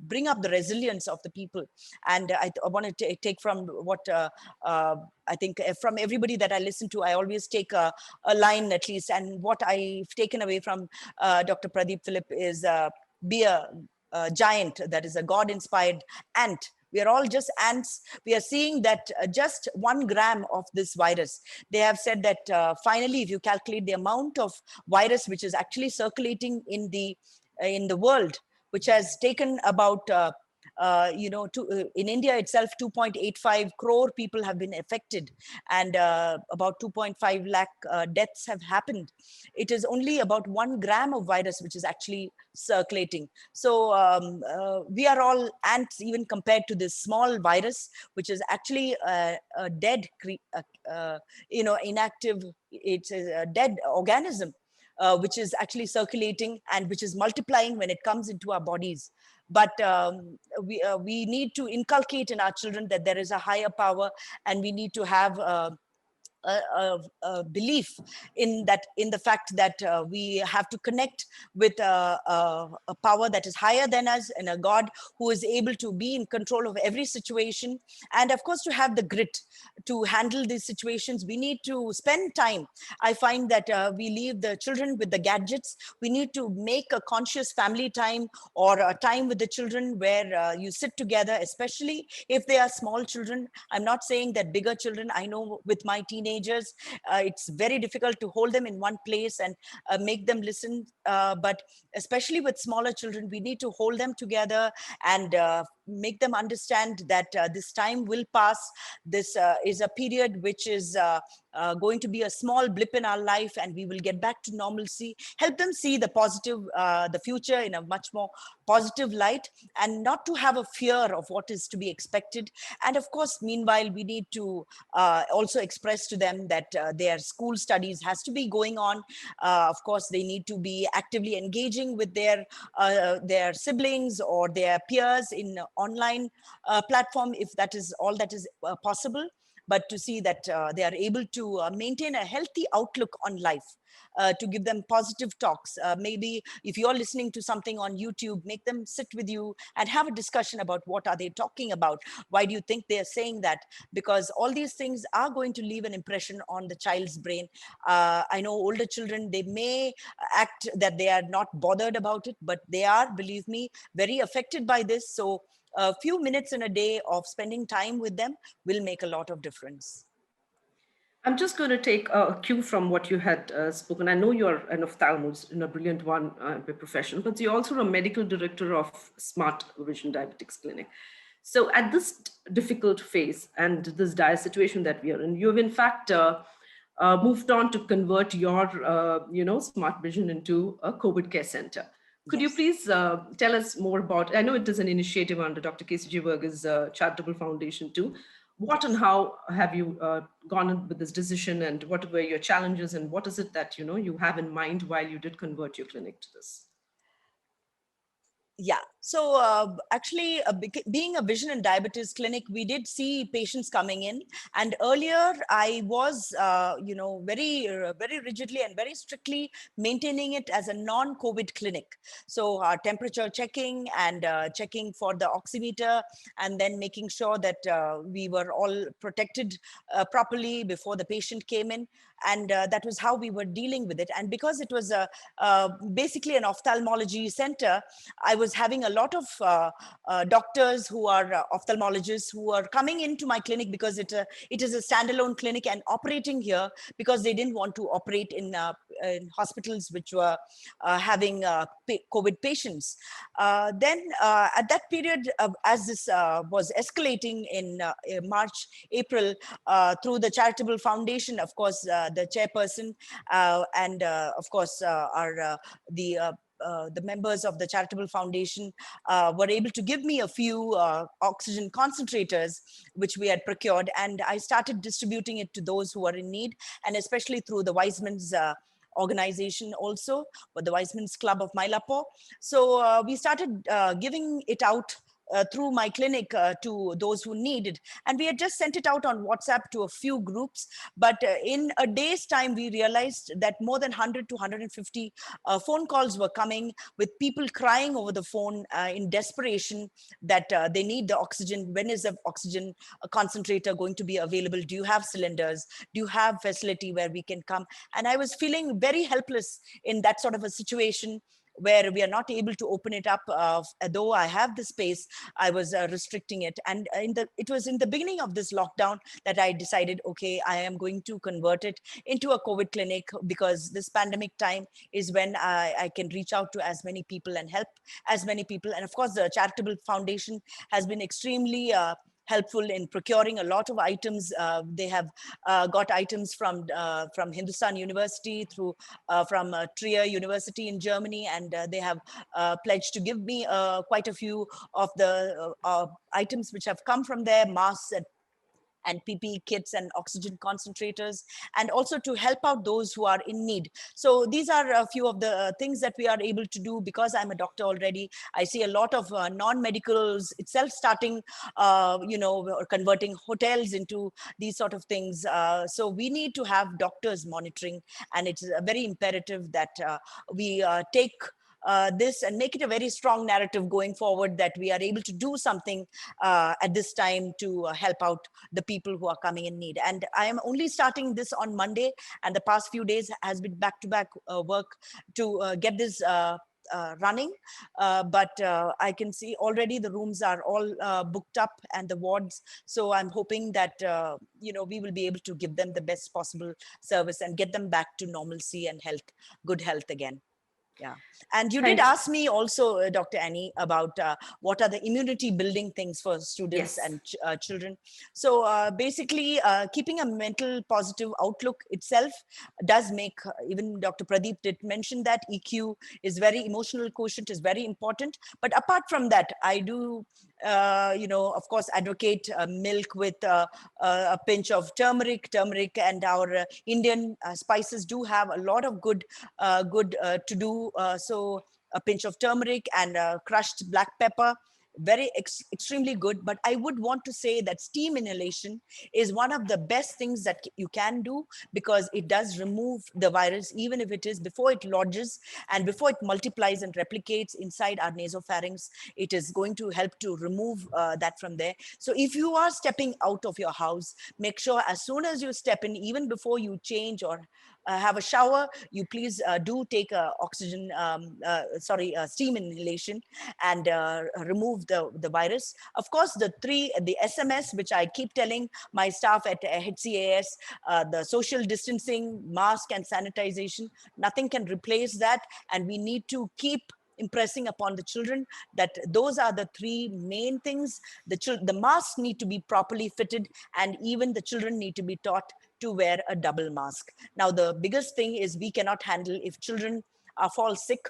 bring up the resilience of the people. And I want to take from what I think from everybody that I listen to, I always take a line at least. And what I've taken away from Dr. Pradeep Philip is be a giant, that is a God-inspired ant. We are all just ants. We are seeing that just 1 gram of this virus, they have said that finally, if you calculate the amount of virus which is actually circulating in the world, which has taken about in India itself, 2.85 crore people have been affected, and about 2.5 lakh deaths have happened. It is only about 1 gram of virus which is actually circulating. So we are all ants, even compared to this small virus, which is actually a dead, inactive, it's a dead organism. Which is actually circulating and which is multiplying when it comes into our bodies. But we need to inculcate in our children that there is a higher power, and we need to have a belief in the fact that we have to connect with a power that is higher than us, and a God who is able to be in control of every situation. And of course, to have the grit to handle these situations, we need to spend time. I find that we leave the children with the gadgets. We need to make a conscious family time, or a time with the children where you sit together, especially if they are small children. I'm not saying that bigger children. I know with my teenagers, it's very difficult to hold them in one place and make them listen. But especially with smaller children, we need to hold them together and make them understand that this time will pass. This is a period which is going to be a small blip in our life, and we will get back to normalcy. Help them see the future in a much more positive light, and not to have a fear of what is to be expected. And of course, meanwhile, we need to also express to them that their school studies has to be going on. Of course, they need to be actively engaging with their siblings or their peers in online platform, if that is all that is possible. But to see that they are able to maintain a healthy outlook on life, to give them positive talks. Maybe if you're listening to something on YouTube, make them sit with you and have a discussion about what are they talking about. Why do you think they're saying that? Because all these things are going to leave an impression on the child's brain. I know older children, they may act that they are not bothered about it, but they are, believe me, very affected by this. So a few minutes in a day of spending time with them will make a lot of difference. I'm just going to take a cue from what you had spoken. I know you're an ophthalmologist and a brilliant one by profession, but you're also a medical director of Smart Vision Diabetics Clinic. So at this difficult phase and this dire situation that we are in, you've in fact moved on to convert your, Smart Vision into a COVID care center, Could you Yes. please tell us more about? I know it is an initiative under Dr. KCG Virga's charitable foundation too. What and Yes. how have you gone with this decision, and what were your challenges, and what is it that you have in mind while you did convert your clinic to this? Yeah. So actually, being a vision and diabetes clinic, we did see patients coming in. And earlier, I was, very rigidly and very strictly maintaining it as a non-COVID clinic. So temperature checking and checking for the oximeter, and then making sure that we were all protected properly before the patient came in. And that was how we were dealing with it. And because it was basically an ophthalmology center, I was having a lot of doctors who are ophthalmologists who are coming into my clinic because it is a standalone clinic and operating here because they didn't want to operate in hospitals which were having COVID patients. Then at that period, as this was escalating in March, April, through the charitable foundation, of course, the chairperson and of course the members of the charitable foundation were able to give me a few oxygen concentrators, which we had procured. And I started distributing it to those who are in need, and especially through the Weizmann's organization also, but the Weizmann's Club of Mylapore. So we started giving it out through my clinic to those who needed. And we had just sent it out on WhatsApp to a few groups. But in a day's time, we realized that more than 100 to 150 phone calls were coming with people crying over the phone in desperation that they need the oxygen. When is the oxygen concentrator going to be available? Do you have cylinders? Do you have facility where we can come? And I was feeling very helpless in that sort of a situation where we are not able to open it up. Though I have the space, I was restricting it. And it was in the beginning of this lockdown that I decided, okay, I am going to convert it into a COVID clinic, because this pandemic time is when I can reach out to as many people and help as many people. And of course, the charitable foundation has been extremely helpful in procuring a lot of items. They have got items from Hindustan University, through from Trier University in Germany, and they have pledged to give me quite a few of the items which have come from there, masks and PPE kits and oxygen concentrators, and also to help out those who are in need. So these are a few of the things that we are able to do. Because I'm a doctor already, I see a lot of non-medicals itself starting, or converting hotels into these sort of things. So we need to have doctors monitoring, and it's very imperative that we take this and make it a very strong narrative going forward, that we are able to do something at this time to help out the people who are coming in need. And I am only starting this on Monday, and the past few days has been back-to-back work to get this running. But I can see already the rooms are all booked up, and the wards. So I'm hoping that, we will be able to give them the best possible service and get them back to normalcy and good health again. Yeah. And you did Thank ask me also, Dr. Annie, about what are the immunity building things for students Yes. and children. So basically, keeping a mental positive outlook itself does make, even Dr. Pradeep did mention that EQ is very, emotional quotient is very important. But apart from that, I do, of course, advocate milk with a pinch of turmeric. And our Indian spices do have a lot of good to do. So a pinch of turmeric and crushed black pepper, very extremely good. But I would want to say that steam inhalation is one of the best things that you can do, because it does remove the virus, even if it is before it lodges and before it multiplies and replicates inside our nasopharynx. It is going to help to remove that from there. So if you are stepping out of your house, make sure as soon as you step in, even before you change or have a shower, you please do take steam inhalation and remove the virus. Of course, the SMS, which I keep telling my staff at HCAS, the social distancing, mask and sanitization, nothing can replace that. And we need to keep impressing upon the children that those are the three main things. The masks need to be properly fitted, and even the children need to be taught to wear a double mask. Now, the biggest thing is we cannot handle if children fall sick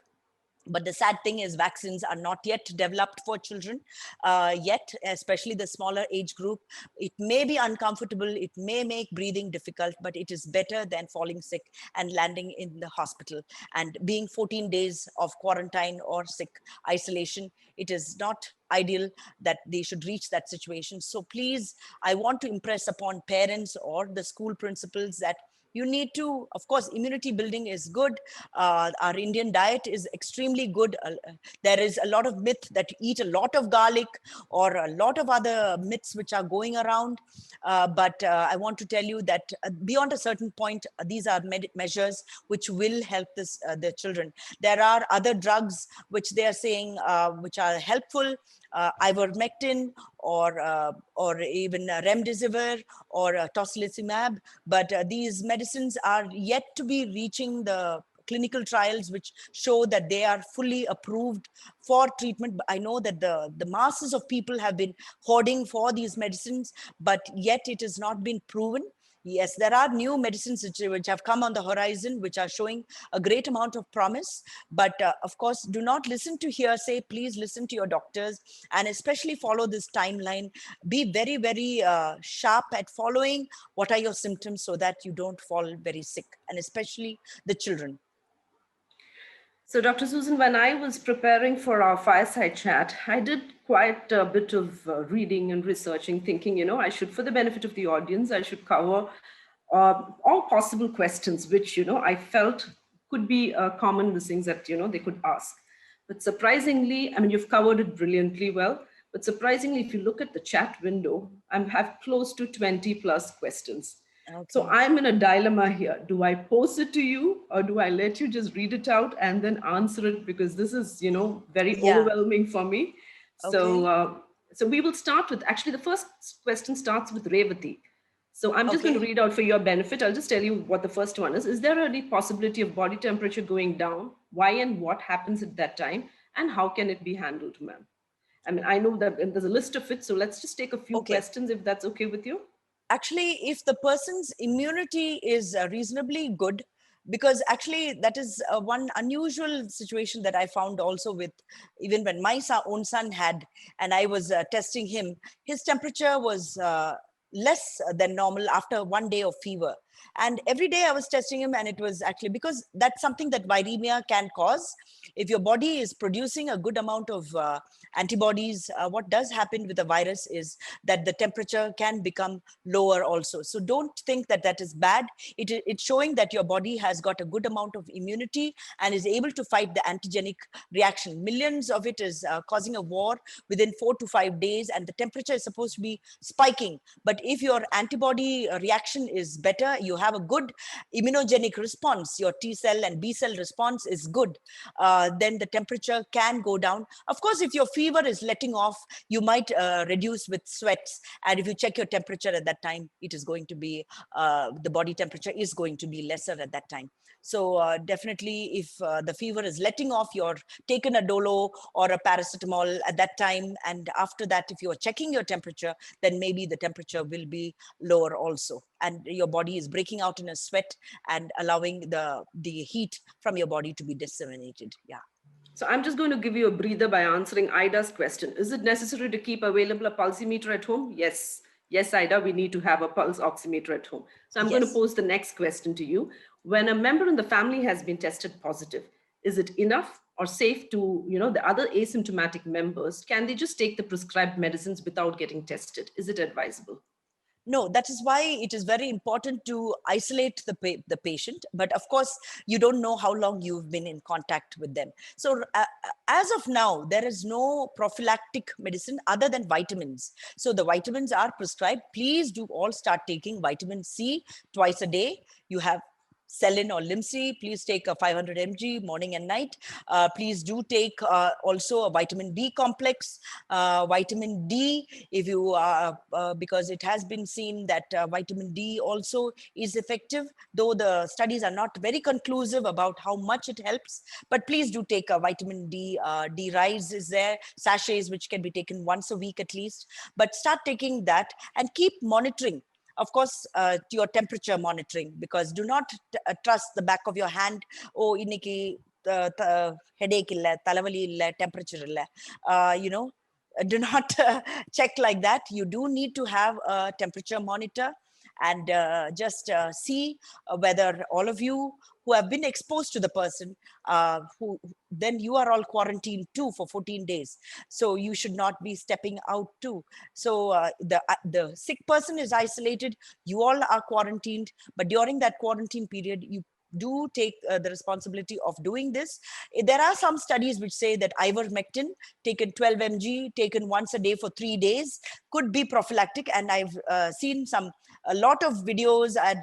But the sad thing is vaccines are not yet developed for children yet, especially the smaller age group. It may be uncomfortable, it may make breathing difficult, but it is better than falling sick and landing in the hospital and being 14 days of quarantine or sick isolation. It is not ideal that they should reach that situation. So please, I want to impress upon parents or the school principals that you need to, of course, immunity building is good. Our Indian diet is extremely good. There is a lot of myth that you eat a lot of garlic or a lot of other myths which are going around. But I want to tell you that beyond a certain point, these are measures which will help the children. There are other drugs which they are saying which are helpful, ivermectin or even remdesivir or tocilizumab, but these medicines are yet to be reaching the clinical trials which show that they are fully approved for treatment. I know that the masses of people have been hoarding for these medicines, but yet it has not been proven. Yes, there are new medicines which have come on the horizon, which are showing a great amount of promise. But of course, do not listen to hearsay. Please listen to your doctors and especially follow this timeline. Be very, very sharp at following what are your symptoms so that you don't fall very sick, and especially the children. So, Dr. Susan, when I was preparing for our fireside chat, I did quite a bit of reading and researching, thinking, I should, for the benefit of the audience, I should cover all possible questions, which, I felt could be common things that, they could ask. But surprisingly, I mean, you've covered it brilliantly well. But surprisingly, if you look at the chat window, I have close to 20 plus questions. So Okay. I'm in a dilemma here. Do I post it to you or do I let you just read it out and then answer it? Because this is, very Yeah. overwhelming for me. So, Okay. so we will start with, actually, the first question starts with Revati. So I'm just going to Okay. read out for your benefit. I'll just tell you what the first one is. Is there any possibility of body temperature going down? Why and what happens at that time? And how can it be handled, ma'am? I mean, I know that there's a list of it. So let's just take a few Okay. questions if that's okay with you. Actually, if the person's immunity is reasonably good, because actually that is one unusual situation that I found also with, even when my own son had, and I was testing him, his temperature was less than normal after 1 day of fever. And every day I was testing him, and it was actually because that's something that viremia can cause. If your body is producing a good amount of antibodies, what does happen with the virus is that the temperature can become lower also. So don't think that that is bad. It's showing that your body has got a good amount of immunity and is able to fight the antigenic reaction. Millions of it is causing a war within 4 to 5 days, and the temperature is supposed to be spiking. But if your antibody reaction is better, you have a good immunogenic response, your T cell and B cell response is good, then the temperature can go down. Of course, if your fever is letting off, you might reduce with sweats. And if you check your temperature at that time, it is going to be, the body temperature is going to be lesser at that time. So definitely, if the fever is letting off, you're taken a dolo or a paracetamol at that time. And after that, if you're checking your temperature, then maybe the temperature will be lower also. And your body is breaking out in a sweat and allowing the heat from your body to be disseminated. Yeah. So I'm just going to give you a breather by answering Ida's question. Is it necessary to keep available a pulsimeter at home? Yes. Yes, Ida, we need to have a pulse oximeter at home. So I'm going to Yes. pose the next question to you. When a member in the family has been tested positive, is it enough or safe to, the other asymptomatic members, can they just take the prescribed medicines without getting tested? Is it advisable? No, that is why it is very important to isolate the patient. But of course, you don't know how long you've been in contact with them. So as of now, there is no prophylactic medicine other than vitamins. So the vitamins are prescribed. Please do all start taking vitamin C twice a day. You have Selin or Limsi, please take a 500 mg morning and night. Please do take also a vitamin B complex, vitamin D, if you because it has been seen that vitamin D also is effective, though the studies are not very conclusive about how much it helps. But please do take a vitamin D. D rise is there, sachets which can be taken once a week at least. But start taking that and keep monitoring, of course, your temperature monitoring, because do not trust the back of your hand. Oh, iniki headache illa, talavali illa, temperature illa, do not check like that. You do need to have a temperature monitor and just see whether all of you who have been exposed to the person, who then you are all quarantined too for 14 days. So you should not be stepping out too. So the sick person is isolated, you all are quarantined, but during that quarantine period, you do take the responsibility of doing this. There are some studies which say that ivermectin taken 12 mg taken once a day for 3 days could be prophylactic, and I've seen a lot of videos and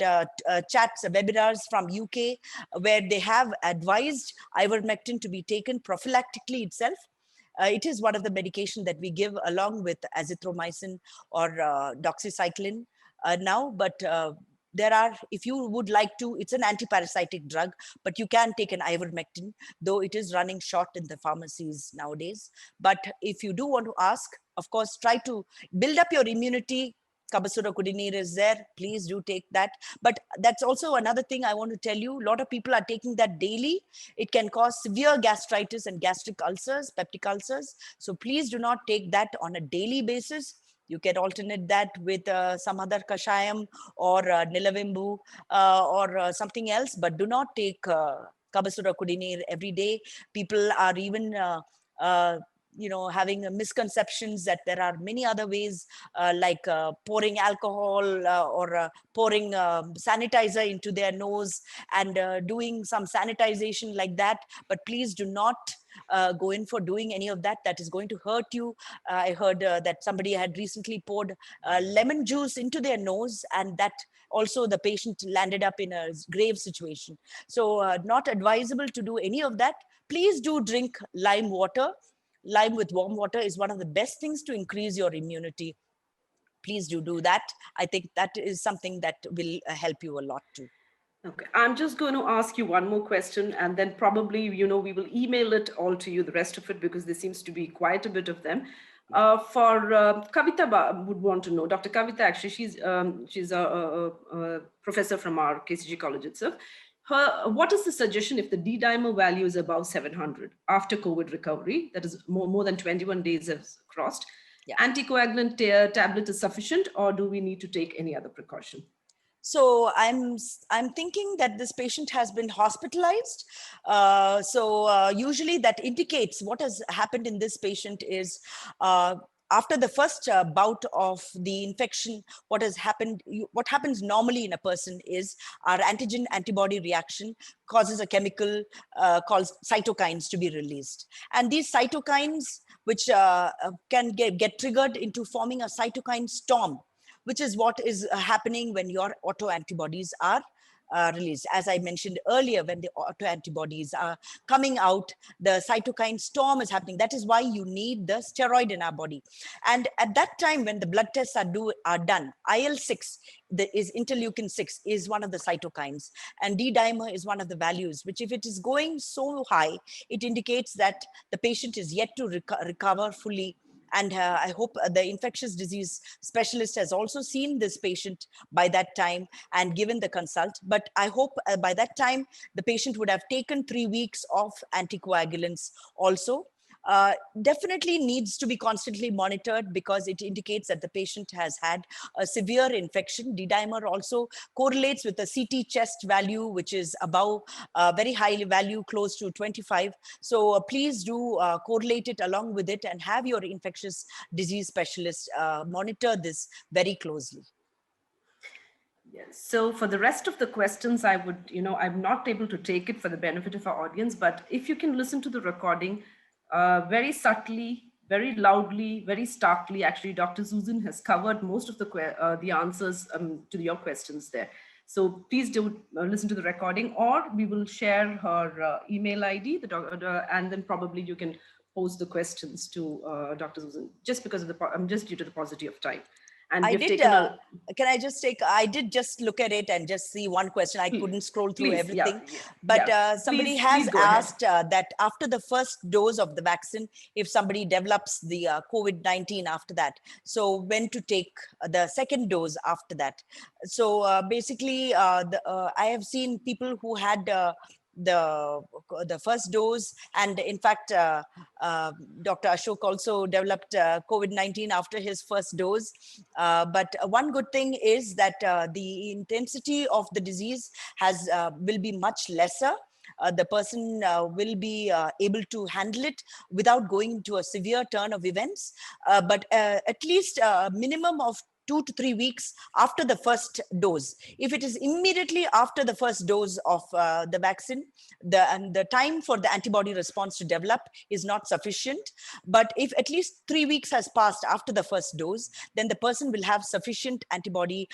chats, webinars from UK where they have advised ivermectin to be taken prophylactically itself. It is one of the medication that we give along with azithromycin or doxycycline now, but there are, if you would like to, it's an antiparasitic drug, but you can take an ivermectin, though it is running short in the pharmacies nowadays. But if you do want to ask, of course, try to build up your immunity. Kabasura Kudineer is there. Please do take that. But that's also another thing I want to tell you. A lot of people are taking that daily. It can cause severe gastritis and gastric ulcers, peptic ulcers. So please do not take that on a daily basis. You can alternate that with some other kashayam or nilavimbu or something else, but do not take Kabasura Kudineer every day. People are even having misconceptions that there are many other ways, like pouring alcohol or pouring sanitizer into their nose and doing some sanitization like that. But please do not go in for doing any of that. That is going to hurt you. I heard that somebody had recently poured lemon juice into their nose, and that also the patient landed up in a grave situation. So not advisable to do any of that. Please do drink lime water. Lime with warm water is one of the best things to increase your immunity. Please do that. I think that is something that will help you a lot too. Okay, I'm just going to ask you one more question, and then probably, we will email it all to you, the rest of it, because there seems to be quite a bit of them. For Kavita would want to know, Dr. Kavita, actually, she's a professor from our KCG College itself. What is the suggestion if the D-dimer value is above 700 after COVID recovery, that is more than 21 days have crossed? Yeah. Anticoagulant tablet is sufficient, or do we need to take any other precaution? So I'm thinking that this patient has been hospitalized. Usually that indicates what has happened in this patient is after the first bout of the infection, what happens normally in a person is our antigen antibody reaction causes a chemical called cytokines to be released. And these cytokines, which can get triggered into forming a cytokine storm, which is what is happening when your autoantibodies are released. As I mentioned earlier, when the autoantibodies are coming out, the cytokine storm is happening. That is why you need the steroid in our body. And at that time, when the blood tests are done, IL-6, is interleukin 6, is one of the cytokines, and D-dimer is one of the values, which if it is going so high, it indicates that the patient is yet to recover fully. And I hope the infectious disease specialist has also seen this patient by that time and given the consult. But I hope by that time, the patient would have taken 3 weeks of anticoagulants also. Definitely needs to be constantly monitored because it indicates that the patient has had a severe infection. D-dimer also correlates with the CT chest value, which is above very high value, close to 25. So please do correlate it along with it and have your infectious disease specialist monitor this very closely. Yes. So for the rest of the questions, I would, I'm not able to take it for the benefit of our audience, but if you can listen to the recording, very subtly, very loudly, very starkly. Actually, Dr. Susan has covered most of the answers to your questions there. So please do listen to the recording, or we will share her email ID, and then probably you can pose the questions to Dr. Susan, just because of just due to the paucity of time. And I did, can I just I did just look at it and just see one question. I couldn't scroll through everything. Yeah, but somebody has asked that after the first dose of the vaccine, if somebody develops the COVID-19 after that, so when to take the second dose after that. So basically, I have seen people who had the first dose. And in fact, Dr. Ashok also developed COVID-19 after his first dose. But one good thing is that the intensity of the disease will be much lesser. The person will be able to handle it without going into a severe turn of events. But at least a minimum of 2 to 3 weeks after the first dose. If it is immediately after the first dose of the vaccine, the time for the antibody response to develop is not sufficient. But if at least 3 weeks has passed after the first dose, then the person will have sufficient antibody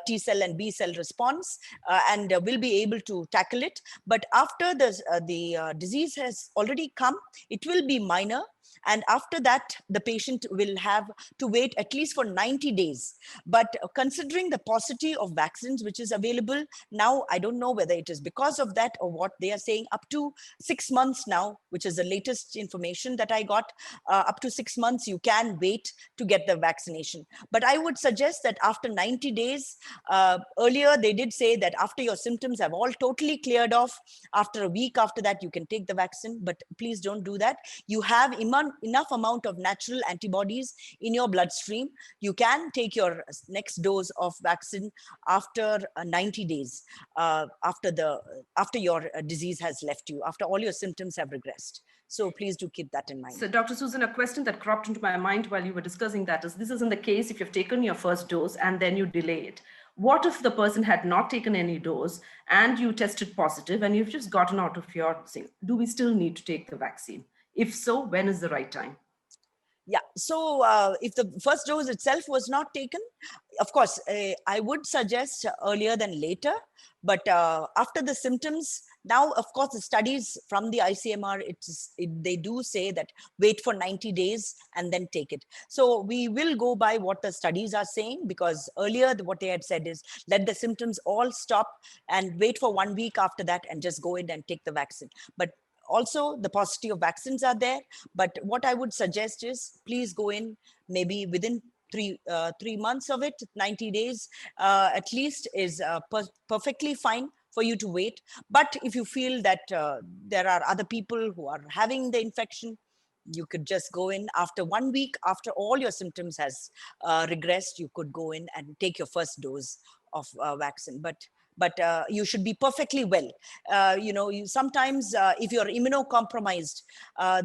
T cell and B cell response and will be able to tackle it. But after the disease has already come, it will be minor. And after that, the patient will have to wait at least for 90 days. But considering the paucity of vaccines which is available now, I don't know whether it is because of that or what, they are saying up to 6 months now, which is the latest information that I got. Up to 6 months, you can wait to get the vaccination. But I would suggest that after 90 days, earlier they did say that after your symptoms have all totally cleared off, after a week after that, you can take the vaccine. But please don't do that. You have enough amount of natural antibodies in your bloodstream. You can take your next dose of vaccine after 90 days, after your disease has left you, after all your symptoms have regressed. So please do keep that in mind. So Dr. Susan, a question that cropped into my mind while you were discussing that is, this isn't the case if you've taken your first dose and then you delay it. What if the person had not taken any dose and you tested positive and you've just gotten out of your thing? Do we still need to take the vaccine? If so, when is the right time? Yeah, so if the first dose itself was not taken, of course, I would suggest earlier than later. But after the symptoms, now, of course, the studies from the ICMR, they do say that wait for 90 days and then take it. So we will go by what the studies are saying, because earlier what they had said is let the symptoms all stop and wait for 1 week after that and just go in and take the vaccine. But also the paucity of vaccines are there. But what I would suggest is please go in maybe within 3 months of it. 90 days at least is perfectly fine for you to wait. But if you feel that there are other people who are having the infection, you could just go in after 1 week, after all your symptoms has regressed, you could go in and take your first dose of vaccine. But you should be perfectly well. Sometimes if you're immunocompromised,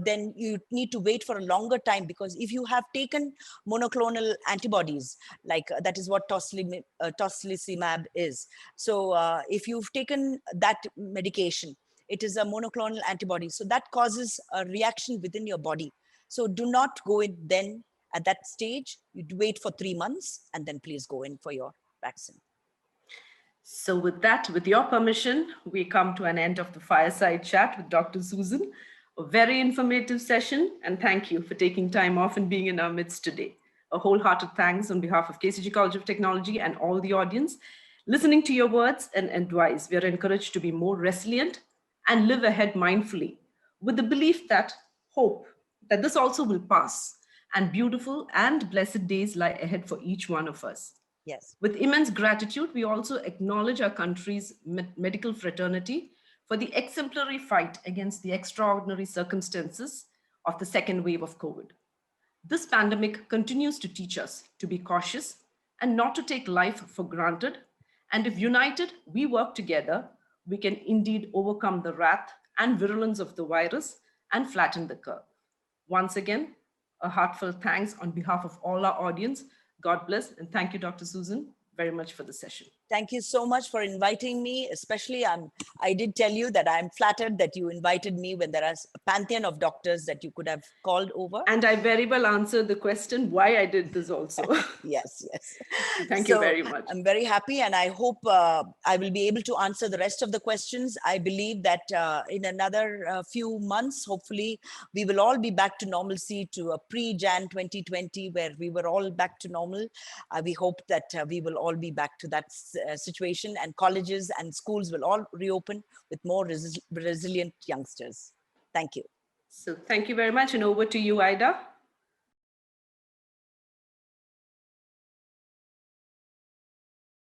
then you need to wait for a longer time, because if you have taken monoclonal antibodies, like that is what tocilizumab is. So if you've taken that medication, it is a monoclonal antibody. So that causes a reaction within your body. So do not go in then at that stage. You wait for 3 months and then please go in for your vaccine. So with that, with your permission, we come to an end of the Fireside Chat with Dr. Susan. A very informative session, and thank you for taking time off and being in our midst today. A wholehearted thanks on behalf of KCG College of Technology and all the audience. Listening to your words and advice, we are encouraged to be more resilient and live ahead mindfully, with the belief that hope, that this also will pass, and beautiful and blessed days lie ahead for each one of us. Yes. With immense gratitude, we also acknowledge our country's medical fraternity for the exemplary fight against the extraordinary circumstances of the second wave of COVID. This pandemic continues to teach us to be cautious and not to take life for granted. And if united, we work together, we can indeed overcome the wrath and virulence of the virus and flatten the curve. Once again, a heartfelt thanks on behalf of all our audience. God bless, and thank you, Dr. Susan, very much for the session. Thank you so much for inviting me. Especially, I did tell you that I'm flattered that you invited me when there is a pantheon of doctors that you could have called over. And I very well answered the question why I did this also. Yes. Thank you very much. I'm very happy, and I hope I will be able to answer the rest of the questions. I believe that in another few months, hopefully, we will all be back to normalcy, to a pre-Jan 2020, where we were all back to normal. We hope that we will all be back to that situation, and colleges and schools will all reopen with more resilient youngsters. Thank you. So thank you very much, and over to you, Ida.